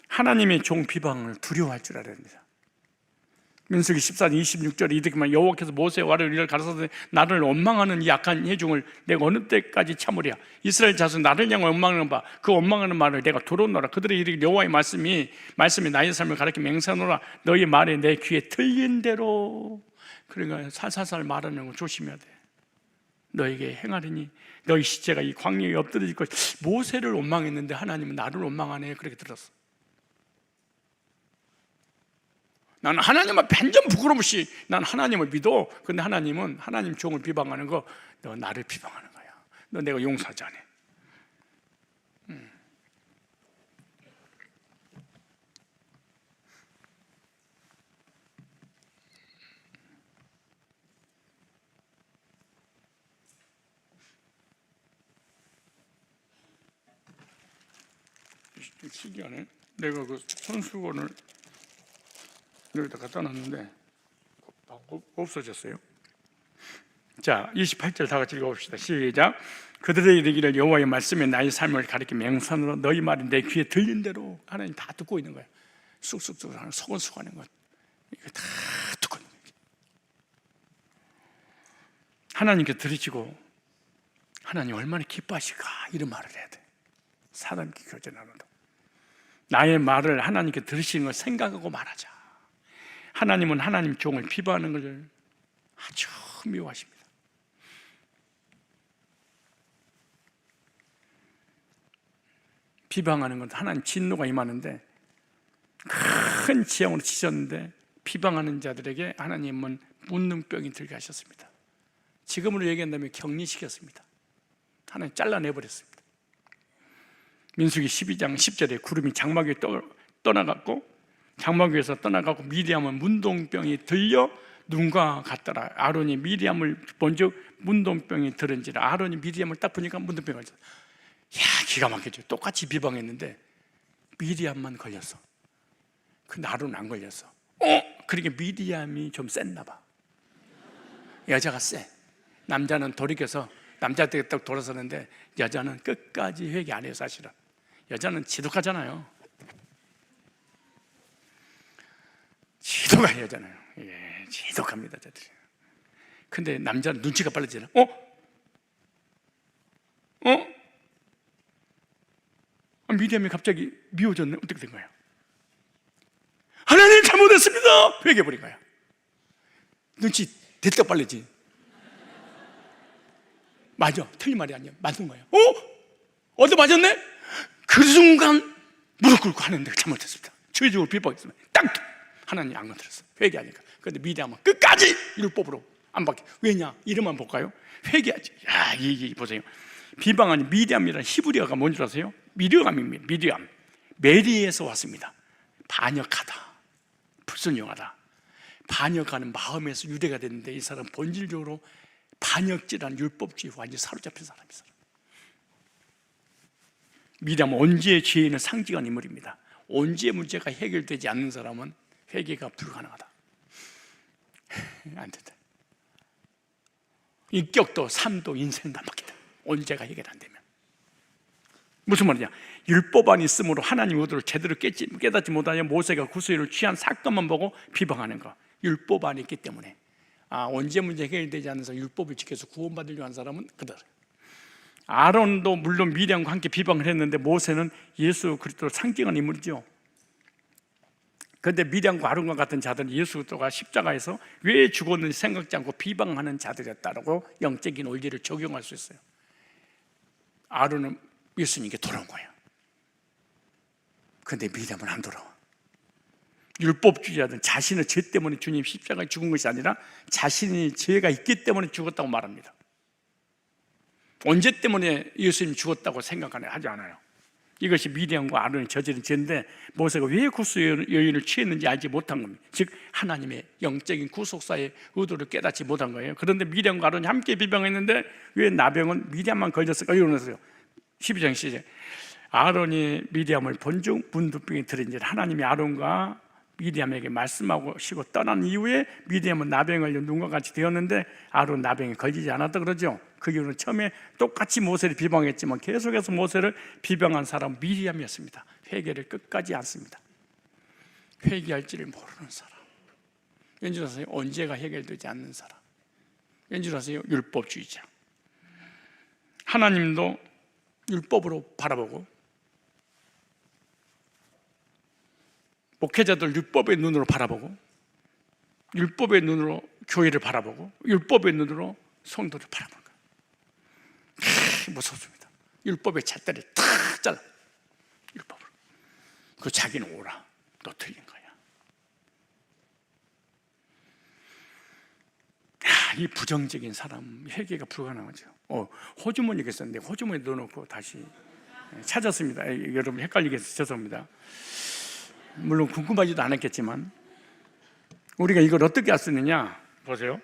하나님의 종 비방을 두려워할 줄 알아야 됩니다. 민수기 14장 26절에 이렇게만 여호와께서 모세와 아론을 이를 가르쳐서 나를 원망하는 이 악한 회중을 내가 어느 때까지 참으랴. 이스라엘 자손 나를 향하여 원망하는 바 그 원망하는 말을 내가 들었노라. 그들의 이르기를 여호와의 말씀이 나의 삶을 가리켜 맹세하노라. 너희 말에 내 귀에 들린 대로. 그러니까 살살살 말하는 거 조심해야 돼. 너에게 행하리니 너희 시체가 이 광야에 엎드러질 것. 모세를 원망했는데 하나님은 나를 원망하네. 그렇게 들었어. 나는 하나님 앞에 한 점 부끄럼 없이 난 하나님을 믿어. 근데 하나님은 하나님 종을 비방하는 거, 너 나를 비방하는 거야. 너 내가 용서하지 않아. 신기하네. 내가 그 손수건을 여기다 갖다 놨는데 없어졌어요. 자, 28절 다 같이 읽어봅시다. 시작. 그들의 이르기를 여호와의 말씀에 나의 삶을 가리켜 맹산으로 너희 말이 내 귀에 들린 대로. 하나님 다 듣고 있는 거야. 쑥쑥쑥 소곤소곤하는 것 이거 다 듣고 있는 거야. 하나님께 들으시고 하나님 얼마나 기뻐하실까 이런 말을 해야 돼. 사람께 교제 나눈다. 나의 말을 하나님께 들으시는 걸 생각하고 말하자. 하나님은 하나님 종을 비방하는 것을 아주 미워하십니다. 비방하는 건 하나님 진노가 임하는데 큰 지형으로 치셨는데 비방하는 자들에게 하나님은 문둥병이 들게 하셨습니다. 지금으로 얘기한다면 격리시켰습니다. 하나님 잘라내버렸습니다. 민수기 12장 10절에 구름이 장막 위에 떠나갔고 장막 위에서 떠나가고 미리암은 문둥병이 들려 눈과 같더라. 아론이 미리암을 본즉 문둥병이 들은지라. 아론이 미리암을 딱 보니까 문둥병이 걸렸어. 야, 기가 막히죠. 똑같이 비방했는데 미리암만 걸렸어. 근데 아론은 안 걸렸어. 그러니까 미리암이 좀 셌나 봐. 여자가 세. 남자는 돌이켜서 남자한테 딱 돌아서는데 여자는 끝까지 회개 안 해요. 사실은 여자는 지독하잖아요. 지독한 여자는 지독합니다. 저들이. 근데 남자는 눈치가 빨라지잖아. 미디엄이 갑자기 미워졌네. 어떻게 된 거야? 하나님 잘못했습니다. 회개해버린 거야. 눈치 됐다 빨라지. 맞아. 틀린 말이 아니야. 맞는 거야. 어디 맞았네? 그 순간 무릎 꿇고 하나님 잘못했습니다. 죄적으로 비방했습니다. 딱 하나님 안 건드렸어. 회개하니까. 그런데 미디엄은 끝까지 율법으로 안 바뀌어. 왜냐? 이름만 볼까요? 회개하지. 야, 이 보세요. 비방하니 미디엄이라는 히브리어가 뭔지 아세요? 미디엄입니다. 미디엄. 메리에서 왔습니다. 반역하다, 불순종하다. 반역하는 마음에서 유래가 됐는데 이 사람 본질적으로 반역질한 율법주의 완전히 사로잡힌 사람이었어요. 미디엄은 언제의 죄인은 상징한 인물입니다. 언제 문제가 해결되지 않는 사람은 회개가 불가능하다. 안 된다. 인격도 삶도 인생도 안 바뀌다. 언제가 해결 안 되면. 무슨 말이냐? 율법 안 있으므로 하나님 의도를 제대로 깨닫지 못하여 모세가 구수율을 취한 사건만 보고 비방하는 거. 율법 안에 있기 때문에. 언제 문제 해결되지 않는 사람, 율법을 지켜서 구원받으려고 하는 사람은 그들. 아론도 물론 미리암과 함께 비방을 했는데 모세는 예수 그리스도를 상징한 인물이죠. 그런데 미리암과 아론과 같은 자들은 예수 그리스도가 십자가에서 왜 죽었는지 생각지 않고 비방하는 자들이었다고 영적인 원리를 적용할 수 있어요. 아론은 예수님께 돌아온 거예요. 그런데 미리암은 안 돌아와. 율법주의자들은 자신의 죄 때문에 주님 십자가에 죽은 것이 아니라 자신이 죄가 있기 때문에 죽었다고 말합니다. 언제 때문에 예수님이 죽었다고 하지 않아요. 이것이 미디안과 아론이 저지른 죄인데 모세가 왜 구수 여인을 취했는지 알지 못한 겁니다. 즉 하나님의 영적인 구속사의 의도를 깨닫지 못한 거예요. 그런데 미디안과 아론이 함께 비방했는데 왜 나병은 미디안만 걸렸을까? 이러면서요. 12장 시작. 아론이 미디암을 본즉 문둥병이 들은지 하나님이 아론과 미디암에게 말씀하시고 떠난 이후에 미디암은 나병에 걸려 눈과 같이 되었는데 아론 나병에 걸리지 않았다 그러죠. 그 이유는 처음에 똑같이 모세를 비방했지만 계속해서 모세를 비방한 사람은 미디암이었습니다. 회개를 끝까지 않습니다. 회개할 줄을 모르는 사람. 왠지 아세요? 언제가 해결되지 않는 사람. 왠지 아세요? 율법주의자. 하나님도 율법으로 바라보고 목회자들 율법의 눈으로 바라보고 율법의 눈으로 교회를 바라보고 율법의 눈으로 성도를 바라보는 거예요. 무섭습니다. 율법의 잣대를 탁 잘라. 율법으로. 그 자기는 오라. 너 틀린 거야. 이 부정적인 사람 회개가 불가능하죠. 호주머니가 있었는데 호주머니 넣어놓고 다시 찾았습니다. 여러분 헷갈리게 해서 죄송합니다. 물론 궁금하지도 않았겠지만 우리가 이걸 어떻게 할 수 있느냐 보세요.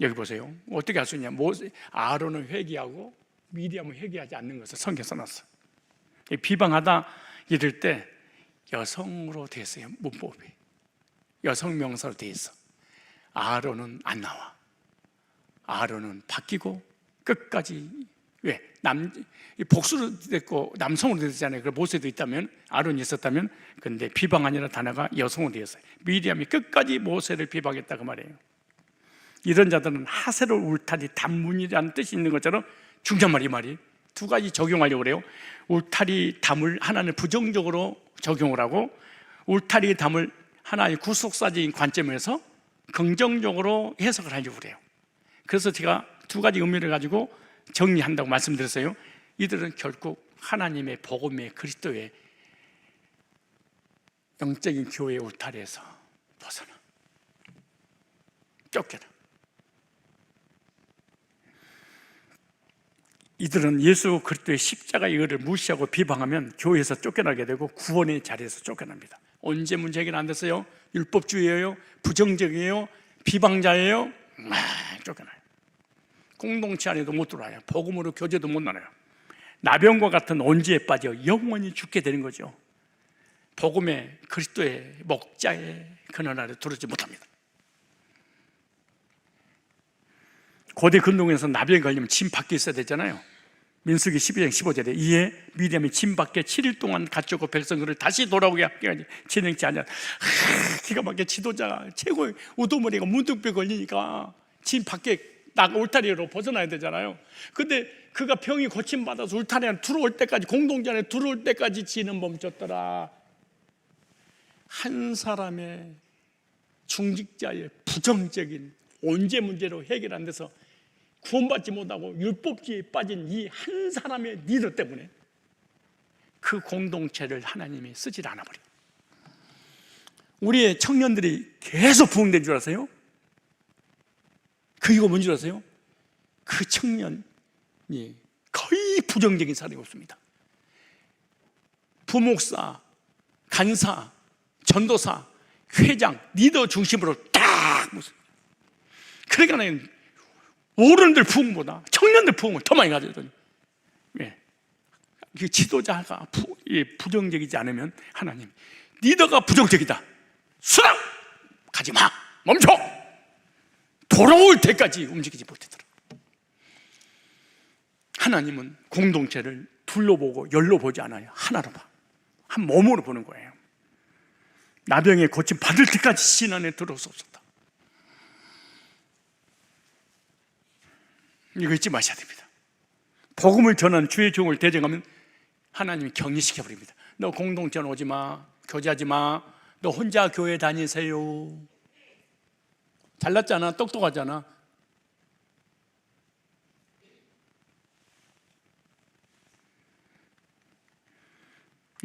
여기 보세요. 어떻게 할 수 있냐. 아론은 회개하고 미리암은 회개하지 않는 것을 성경에 써놨어. 비방하다 이럴 때 여성으로 돼 있어요. 문법이 여성 명사로 돼 있어. 아론은 안 나와. 아론은 바뀌고 끝까지 왜? 복수로 됐고 남성으로 됐잖아요. 그 모세도 있다면 아론이 있었다면 근데 비방하니라 단어가 여성으로 되었어요. 미리암이 끝까지 모세를 비방했다 그 말이에요. 이런 자들은 하세로 울타리 담문이라는 뜻이 있는 것처럼 중요한 말이 두 가지 적용하려고 그래요. 울타리 담을 하나는 부정적으로 적용을 하고 울타리 담을 하나의 구속사적인 관점에서 긍정적으로 해석을 하려고 그래요. 그래서 제가 두 가지 의미를 가지고 정리한다고 말씀드렸어요. 이들은 결국 하나님의 복음의 그리스도의 영적인 교회의 울타리에서 벗어나 쫓겨나. 이들은 예수 그리스도의 십자가 이거를 무시하고 비방하면 교회에서 쫓겨나게 되고 구원의 자리에서 쫓겨납니다. 언제 문제 해결 안 됐어요? 율법주의예요? 부정적이에요? 비방자예요? 쫓겨나요. 공동체 안에도 못 들어와요. 복음으로 교제도 못 나눠요. 나병과 같은 온지에 빠져 영원히 죽게 되는 거죠. 복음의 그리스도의 목자의 그늘 아래 들어오지 못합니다. 고대 근동에서 나병에 걸리면 진 밖에 있어야 되잖아요. 민수기 12장 15절에 이에 미디암이 진 밖에 7일 동안 갇혔고 백성들을 다시 돌아오게 하기까지 진행치 않냐. 기가 막히게 지도자가 최고의 우두머리가 문득뼈 걸리니까 진 밖에 울타리로 벗어나야 되잖아요. 근데 그가 병이 고침받아서 울타리 안에 들어올 때까지 공동체 안에 들어올 때까지 지는 멈췄더라. 한 사람의 중직자의 부정적인 온죄 문제로 해결 안 돼서 구원받지 못하고 율법주의에 빠진 이 한 사람의 리더 때문에 그 공동체를 하나님이 쓰질 않아 버려요. 우리의 청년들이 계속 부흥된 줄 아세요? 그 이유가 뭔지 아세요? 그 청년이 거의 부정적인 사람이 없습니다. 부목사, 간사, 전도사, 회장, 리더 중심으로 딱 무슨. 그러니까 나는 어른들 부흥보다 청년들 부흥을 더 많이 가져야 왜? 그 지도자가 부정적이지 않으면 하나님, 리더가 부정적이다. 수락! 가지 마! 멈춰! 돌아올 때까지 움직이지 못하더라. 하나님은 공동체를 둘러보고 열로 보지 않아요. 하나로 봐. 한 몸으로 보는 거예요. 나병에 고침 받을 때까지 신 안에 들어섰었다. 이거 잊지 마셔야 됩니다. 복음을 전하는 주의 종을 대적하면 하나님이 격리시켜버립니다. 너 공동체는 오지 마, 교제하지 마, 너 혼자 교회 다니세요. 잘났잖아, 똑똑하잖아.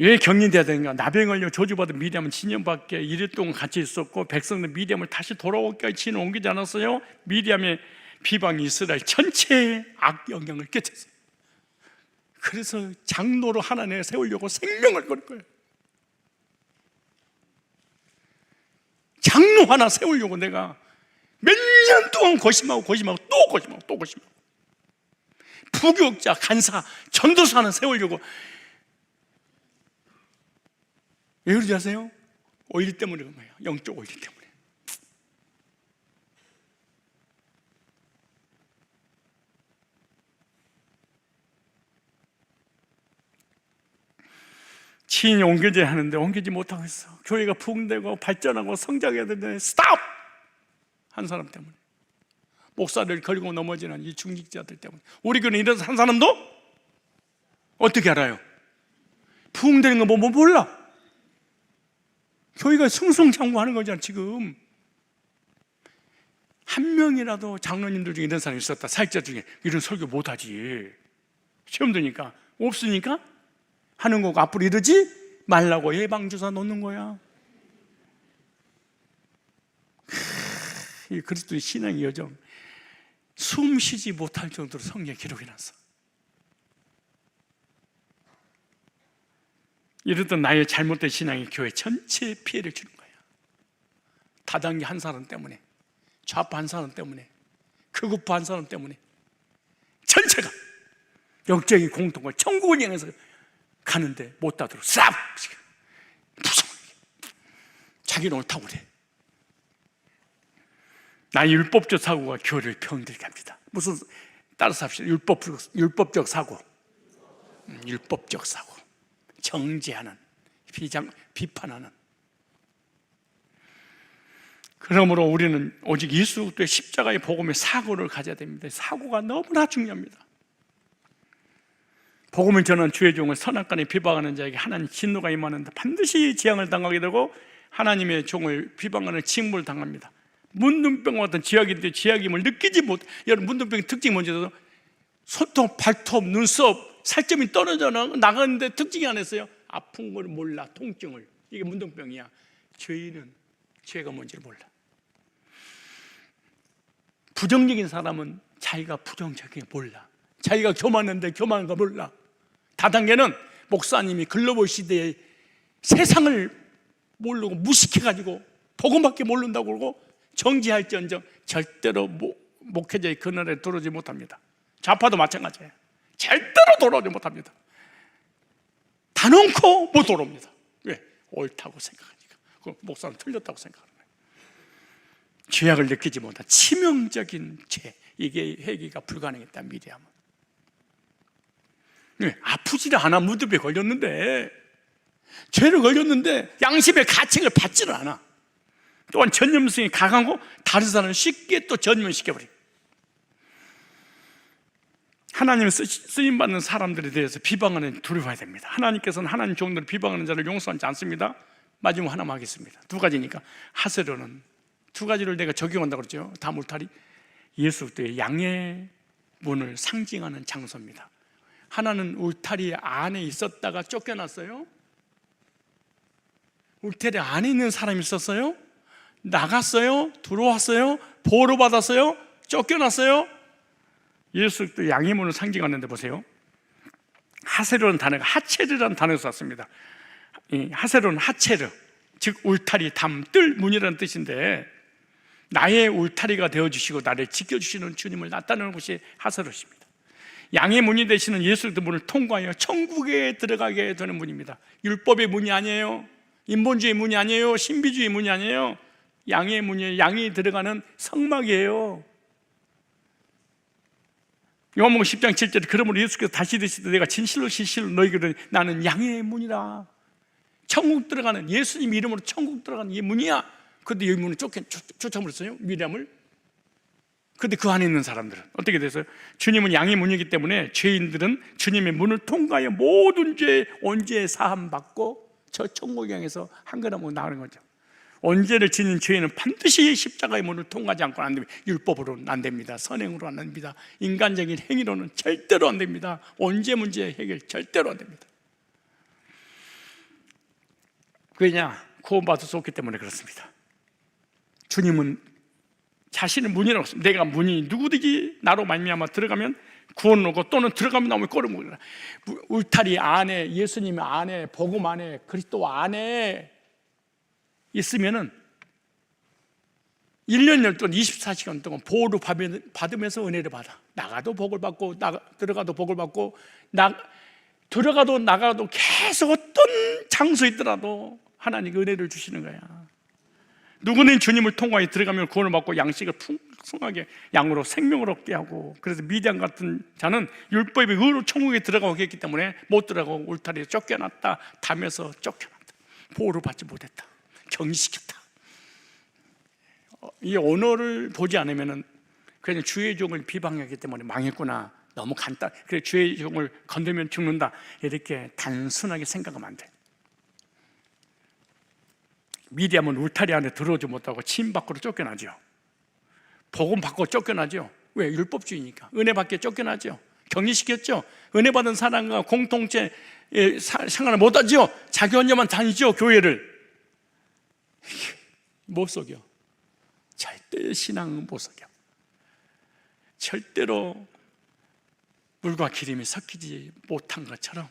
왜 격리돼야 되는가? 나병 걸려 저주받은 미디암은 7년 밖에 1일 동안 같이 있었고 백성들 미디암을 다시 돌아오기까지 진을 옮기지 않았어요. 미디암의 비방이 이스라엘 전체에 악영향을 끼쳤어요. 그래서 장로로 하나님을 세우려고 생명을 걸 거예요. 장로 하나 세우려고 내가 몇 년 동안 고심하고 또 고심하고 부교육자, 간사, 전도사 하나 세우려고. 왜 그러지 아세요? 오일 때문에 그런 거예요. 영적 오일 때문에. 친히 옮겨져야 하는데 옮기지 못하고 있어. 교회가 부흥되고 발전하고 성장해야 되는데 스탑! 한 사람 때문에. 목사를 걸고 넘어지는 이 중직자들 때문에. 우리 교회는 이런 한 사람도 어떻게 알아요? 부흥되는 거 뭐 몰라. 교회가 승승장구하는 거잖아. 지금 한 명이라도 장로님들 중에 이런 사람이 있었다, 사역자 중에 이런 설교 못하지. 시험 드니까 없으니까 하는 거고, 앞으로 이러지 말라고 예방주사 놓는 거야. 이 그리스도의 신앙의 여정, 숨 쉬지 못할 정도로 성경에 기록이 났어. 이러던 나의 잘못된 신앙이 교회 전체에 피해를 주는 거야. 다단계 한 사람 때문에, 좌파 한 사람 때문에, 극우파 한 사람 때문에 전체가 영적인 공통을 천국을 향해서 가는데 못 닫도록 싹 무서워. 자기는 옳다고 그래. 나의 율법적 사고가 교회를 병들게 합니다. 무슨, 따라서 합시다. 율법적 사고. 율법적 사고. 정죄하는, 비판하는. 그러므로 우리는 오직 예수 그리스도의 십자가의 복음의 사고를 가져야 됩니다. 사고가 너무나 중요합니다. 복음을 전한 주의 종을 선악간에 비방하는 자에게 하나님 진노가 임하는데 반드시 재앙을 당하게 되고 하나님의 종을 비방하는 징벌을 당합니다. 문둥병과 같은 지약인데 지약임을 느끼지 못. 여러분, 문둥병의 특징이 뭔지 아세요? 손톱, 발톱, 눈썹, 살점이 떨어져 나가는데 특징이 안 했어요. 아픈 걸 몰라, 통증을. 이게 문둥병이야. 죄인은 죄가 뭔지를 몰라. 부정적인 사람은 자기가 부정적인 게 몰라. 자기가 교만한데 교만한 거 몰라. 다단계는 목사님이 글로벌 시대에 세상을 모르고 무식해가지고 복음밖에 모른다고 그러고 정지할지언정 절대로 목회자의 그늘에 들어오지 못합니다. 좌파도 마찬가지예요. 절대로 돌아오지 못합니다. 단언코 못 돌아옵니다. 왜? 옳다고 생각하니까. 그 목사는 틀렸다고 생각하는 거예요. 죄악을 느끼지 못한 치명적인 죄, 이게 회개가 불가능했다. 미리하면 아프지를 않아. 무릎에 걸렸는데, 죄를 걸렸는데 양심의 가책을 받지를 않아. 또한 전염성이 강하고 다른 사람을 쉽게 또 전염시켜버려요. 하나님 쓰임받는 사람들에 대해서 비방하는 두려워야 됩니다. 하나님께서는 하나님 종들을 비방하는 자를 용서하지 않습니다. 마지막 하나만 하겠습니다. 두 가지니까. 하세로는 두 가지를 내가 적용한다고 그랬죠. 다음 울타리, 예수 그리스도의 양의 문을 상징하는 장소입니다. 하나는 울타리 안에 있었다가 쫓겨났어요. 울타리 안에 있는 사람이 있었어요. 나갔어요. 들어왔어요. 보호를 받았어요. 쫓겨났어요. 예수 그리스도 양의 문을 상징하는데 보세요. 하세로는 단어가 하체르라는 단어를 썼습니다. 하세로는 하체르, 즉 울타리, 담, 뜰, 문이라는 뜻인데, 나의 울타리가 되어주시고 나를 지켜주시는 주님을 나타내는 것이 하세로십니다. 양의 문이 되시는 예수 그리스도 문을 통과하여 천국에 들어가게 되는 문입니다. 율법의 문이 아니에요. 인본주의 문이 아니에요. 신비주의 문이 아니에요. 양의 문이에요. 양이 들어가는 성막이에요. 요한복음 10장 7절에 그러므로 예수께서 다시 이르시되 내가 진실로 너희에게 이르노니 나는 양의 문이라. 천국 들어가는, 예수님 이름으로 천국 들어가는 이 문이야. 그런데 이 문을 쫓아버렸어요. 미리암을. 그런데 그 안에 있는 사람들은 어떻게 됐어요? 주님은 양의 문이기 때문에 죄인들은 주님의 문을 통과하여 모든 죄 언제 사함받고 저 천국을 향해서 한 걸음으로 나가는 거죠. 언제를 지닌 죄인은 반드시 십자가의 문을 통과하지 않고는 안 됩니다. 율법으로는 안 됩니다. 선행으로는 안 됩니다. 인간적인 행위로는 절대로 안 됩니다. 언제 문제 해결 절대로 안 됩니다. 왜냐? 구원받을 수 없기 때문에 그렇습니다. 주님은 자신의 문이라고 했습니다. 내가 문이 누구든지 나로 말미암아 들어가면 구원을 얻고 또는 들어가면 나오면 꼴을 먹으라. 울타리 안에, 예수님 안에, 복음 안에, 그리스도 안에 있으면은 1년 12번 24시간 동안 보호를 받으면서 은혜를 받아. 나가도 복을 받고 들어가도 복을 받고, 들어가도 나가도 계속 어떤 장소에 있더라도 하나님이 은혜를 주시는 거야. 누구는 주님을 통과해 들어가면 구원을 받고 양식을 풍성하게 양으로 생명을 얻게 하고, 그래서 미디안 같은 자는 율법의 의로 천국에 들어가고 했기 때문에 못 들어가고 울타리에 쫓겨났다. 담에서 쫓겨났다. 보호를 받지 못했다. 격리시켰다. 이 언어를 보지 않으면은 그냥 주의 종을 비방하기 때문에 망했구나, 너무 간단, 그래 주의 종을 건들면 죽는다, 이렇게 단순하게 생각하면 안 돼. 미디엄은 울타리 안에 들어오지 못하고 침 밖으로 쫓겨나죠. 복음 받고 쫓겨나죠. 왜? 율법주의니까. 은혜 받게 쫓겨나죠. 격리시켰죠. 은혜 받은 사람과 공동체에 상관을 못하죠. 자기 혼자만 다니죠, 교회를. 못 속여. 절대 신앙은 못 속여. 절대로 물과 기름이 섞이지 못한 것처럼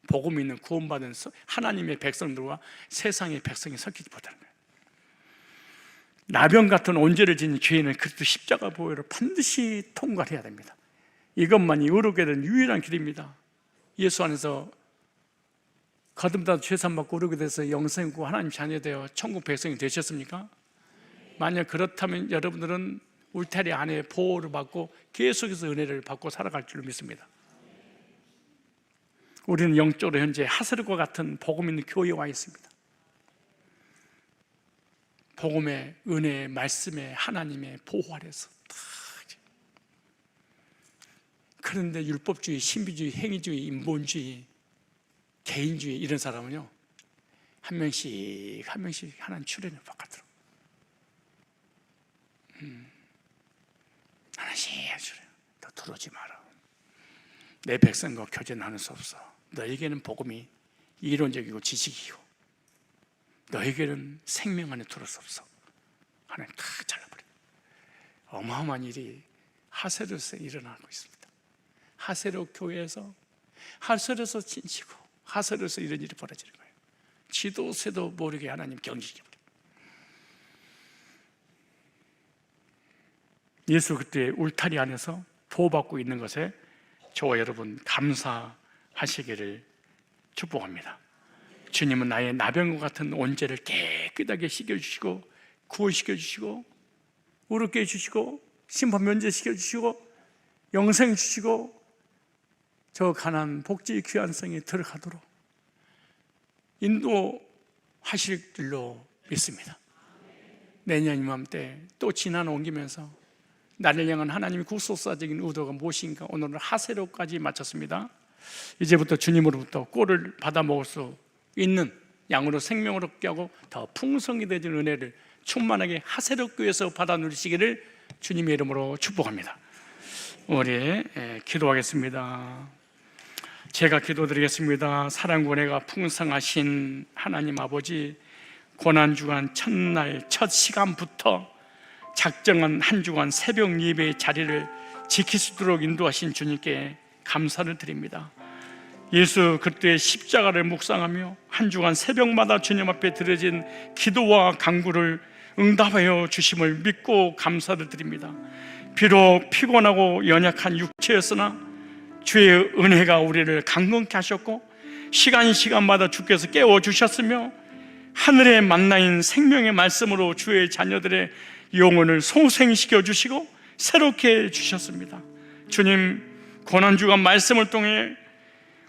복음 있는 구원받은 하나님의 백성들과 세상의 백성이 섞이지 못하는 거예요. 나병 같은 온죄를 지닌 죄인은 그리스도 십자가 보혈을 반드시 통과해야 됩니다. 이것만이 의롭게 된 유일한 길입니다. 예수 안에서 거듭나서 죄산 받고 의롭게 돼서 영생이고 하나님 자녀되어 천국 백성이 되셨습니까? 만약 그렇다면 여러분들은 울타리 안에 보호를 받고 계속해서 은혜를 받고 살아갈 줄 믿습니다. 우리는 영적으로 현재 하스르과 같은 복음 있는 교회에 와 있습니다. 복음의 은혜의 말씀의 하나님의 보호 아래서 다. 그런데 율법주의, 신비주의, 행위주의, 인본주의, 개인주의 이런 사람은요, 한 명씩 하나님 출연을 바깥으로 하나씩 출연. 너 들어오지 마라. 내 백성과 교제 나눌 수 없어. 너에게는 복음이 이론적이고 지식이고 너에게는 생명 안에 들어올 수 없어. 하나님 다 잘라버려. 어마어마한 일이 하세로에서 일어나고 있습니다. 하세로 교회에서, 하세로에서 진치고 하세로에서 이런 일이 벌어지는 거예요. 지도새도 모르게 하나님 경직해버려요. 예수 그리스도의 울타리 안에서 보호받고 있는 것에 저와 여러분 감사하시기를 축복합니다. 주님은 나의 나병과 같은 온죄를 깨끗하게 씻겨주시고 구원시켜주시고 의롭게 해주시고 심판 면제시켜주시고 영생 주시고 저 가난 복지의 귀한성에 들어가도록 인도하실 줄로 믿습니다. 내년 이맘때 또 지난 옮기면서 나를 향한 하나님의 구속사적인 의도가 무엇인가 오늘은 하세로까지 마쳤습니다. 이제부터 주님으로부터 꼴을 받아 먹을 수 있는 양으로 생명을 얻게 하고 더 풍성히 되는 은혜를 충만하게 하세로 교회에서 받아 누리시기를 주님의 이름으로 축복합니다. 우리 기도하겠습니다. 제가 기도드리겠습니다. 사랑과 은혜가 풍성하신 하나님 아버지, 고난주간 첫날 첫 시간부터 작정한 한 주간 새벽 예배의 자리를 지킬 수 있도록 인도하신 주님께 감사를 드립니다. 예수 그리스도의 십자가를 묵상하며 한 주간 새벽마다 주님 앞에 드려진 기도와 간구를 응답하여 주심을 믿고 감사를 드립니다. 비록 피곤하고 연약한 육체였으나 주의 은혜가 우리를 강건케 하셨고 시간마다 주께서 깨워주셨으며 하늘의 만나인 생명의 말씀으로 주의 자녀들의 영혼을 소생시켜 주시고 새롭게 해주셨습니다. 주님, 고난주간 말씀을 통해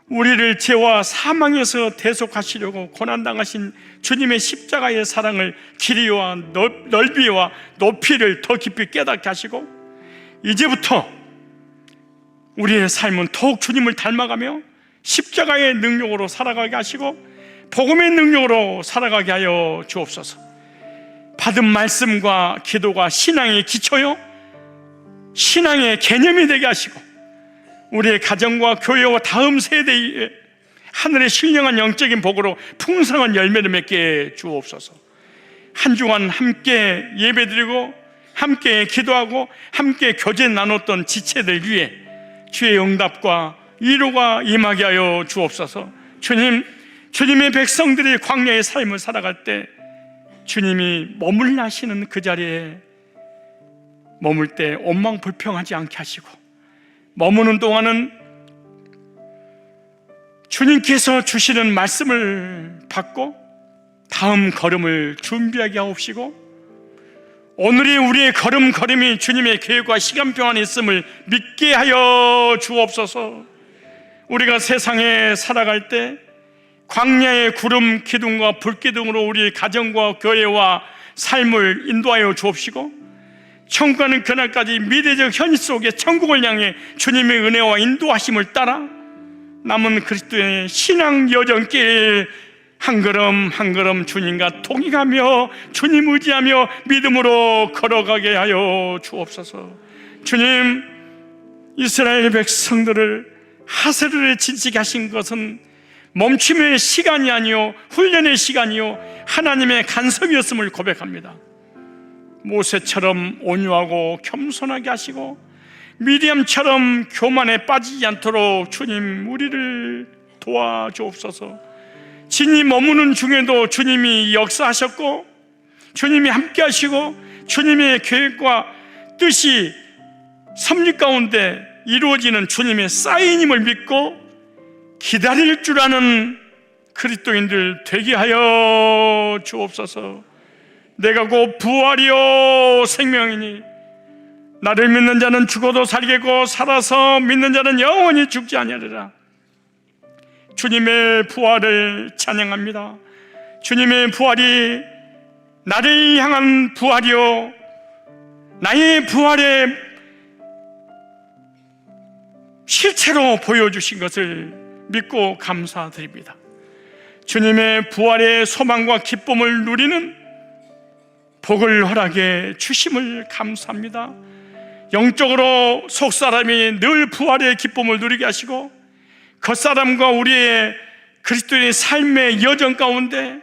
우리를 죄와 사망에서 대속하시려고 고난당하신 주님의 십자가의 사랑을 길이와 넓이와 높이를 더 깊이 깨닫게 하시고 이제부터 우리의 삶은 더욱 주님을 닮아가며 십자가의 능력으로 살아가게 하시고 복음의 능력으로 살아가게 하여 주옵소서. 받은 말씀과 기도가 신앙의 기초요 신앙의 개념이 되게 하시고 우리의 가정과 교회와 다음 세대에 하늘의 신령한 영적인 복으로 풍성한 열매를 맺게 주옵소서. 한 주간 함께 예배드리고 함께 기도하고 함께 교제 나눴던 지체들 위해 주의 응답과 위로가 임하게 하여 주옵소서. 주님의 백성들이 광야의 삶을 살아갈 때 주님이 머물러 하시는 그 자리에 머물 때 원망불평하지 않게 하시고 머무는 동안은 주님께서 주시는 말씀을 받고 다음 걸음을 준비하게 하옵시고 오늘이 우리의 걸음걸음이 주님의 계획과 시간표 안에 있음을 믿게 하여 주옵소서. 우리가 세상에 살아갈 때 광야의 구름 기둥과 불기둥으로 우리 가정과 교회와 삶을 인도하여 주옵시고 천국 가는 그날까지 미래적 현실 속에 천국을 향해 주님의 은혜와 인도하심을 따라 남은 그리스도의 신앙 여정길 한 걸음 한 걸음 주님과 동행하며 주님 의지하며 믿음으로 걸어가게 하여 주옵소서. 주님, 이스라엘 백성들을 하세르에 진치게 하신 것은 멈춤의 시간이 아니요 훈련의 시간이요 하나님의 간섭이었음을 고백합니다. 모세처럼 온유하고 겸손하게 하시고 미리암처럼 교만에 빠지지 않도록 주님 우리를 도와주옵소서. 진이 머무는 중에도 주님이 역사하셨고 주님이 함께 하시고 주님의 계획과 뜻이 섭리 가운데 이루어지는 주님의 사인임을 믿고 기다릴 줄 아는 그리스도인들 되게 하여 주옵소서. 내가 곧 부활이요 생명이니 나를 믿는 자는 죽어도 살겠고 살아서 믿는 자는 영원히 죽지 아니하리라. 주님의 부활을 찬양합니다. 주님의 부활이 나를 향한 부활이요 나의 부활의 실체로 보여주신 것을 믿고 감사드립니다. 주님의 부활의 소망과 기쁨을 누리는 복을 허락해 주심을 감사합니다. 영적으로 속사람이 늘 부활의 기쁨을 누리게 하시고 겉사람과 우리의 그리스도인의 삶의 여정 가운데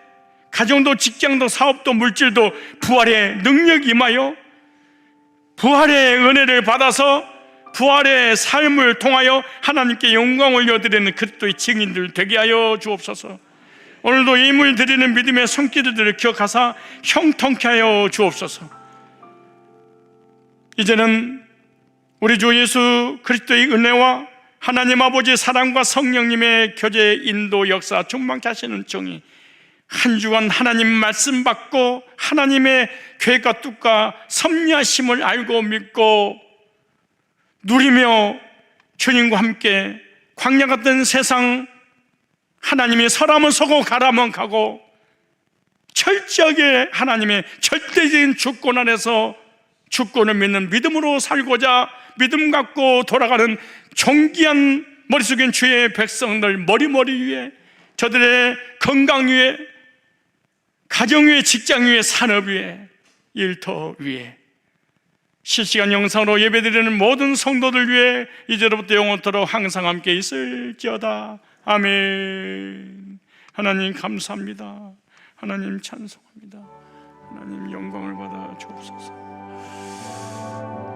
가정도 직장도 사업도 물질도 부활의 능력이 임하여 부활의 은혜를 받아서 부활의 삶을 통하여 하나님께 영광을 올려드리는 그리스도의 증인들 되게 하여 주옵소서. 오늘도 예물 드리는 믿음의 손길들을 기억하사 형통케 하여 주옵소서. 이제는 우리 주 예수 그리스도의 은혜와 하나님 아버지의 사랑과 성령님의 교제 인도 역사 충만케 하시는 종이 한 주간 하나님 말씀 받고 하나님의 계획과 뜻과 섭리하심을 알고 믿고 누리며 주님과 함께 광야 같은 세상 하나님이 서라면 서고 가라면 가고 철저하게 하나님의 절대적인 주권 안에서 주권을 믿는 믿음으로 살고자 믿음 갖고 돌아가는 존귀한 머릿속엔 주의 백성들 머리머리 위에 저들의 건강 위에 가정 위에 직장 위에 산업 위에 일터 위에 실시간 영상으로 예배드리는 모든 성도들 위해 이제로부터 영원토록 항상 함께 있을지어다. 아멘. 하나님 감사합니다. 하나님 찬송합니다. 하나님 영광을 받아 주옵소서.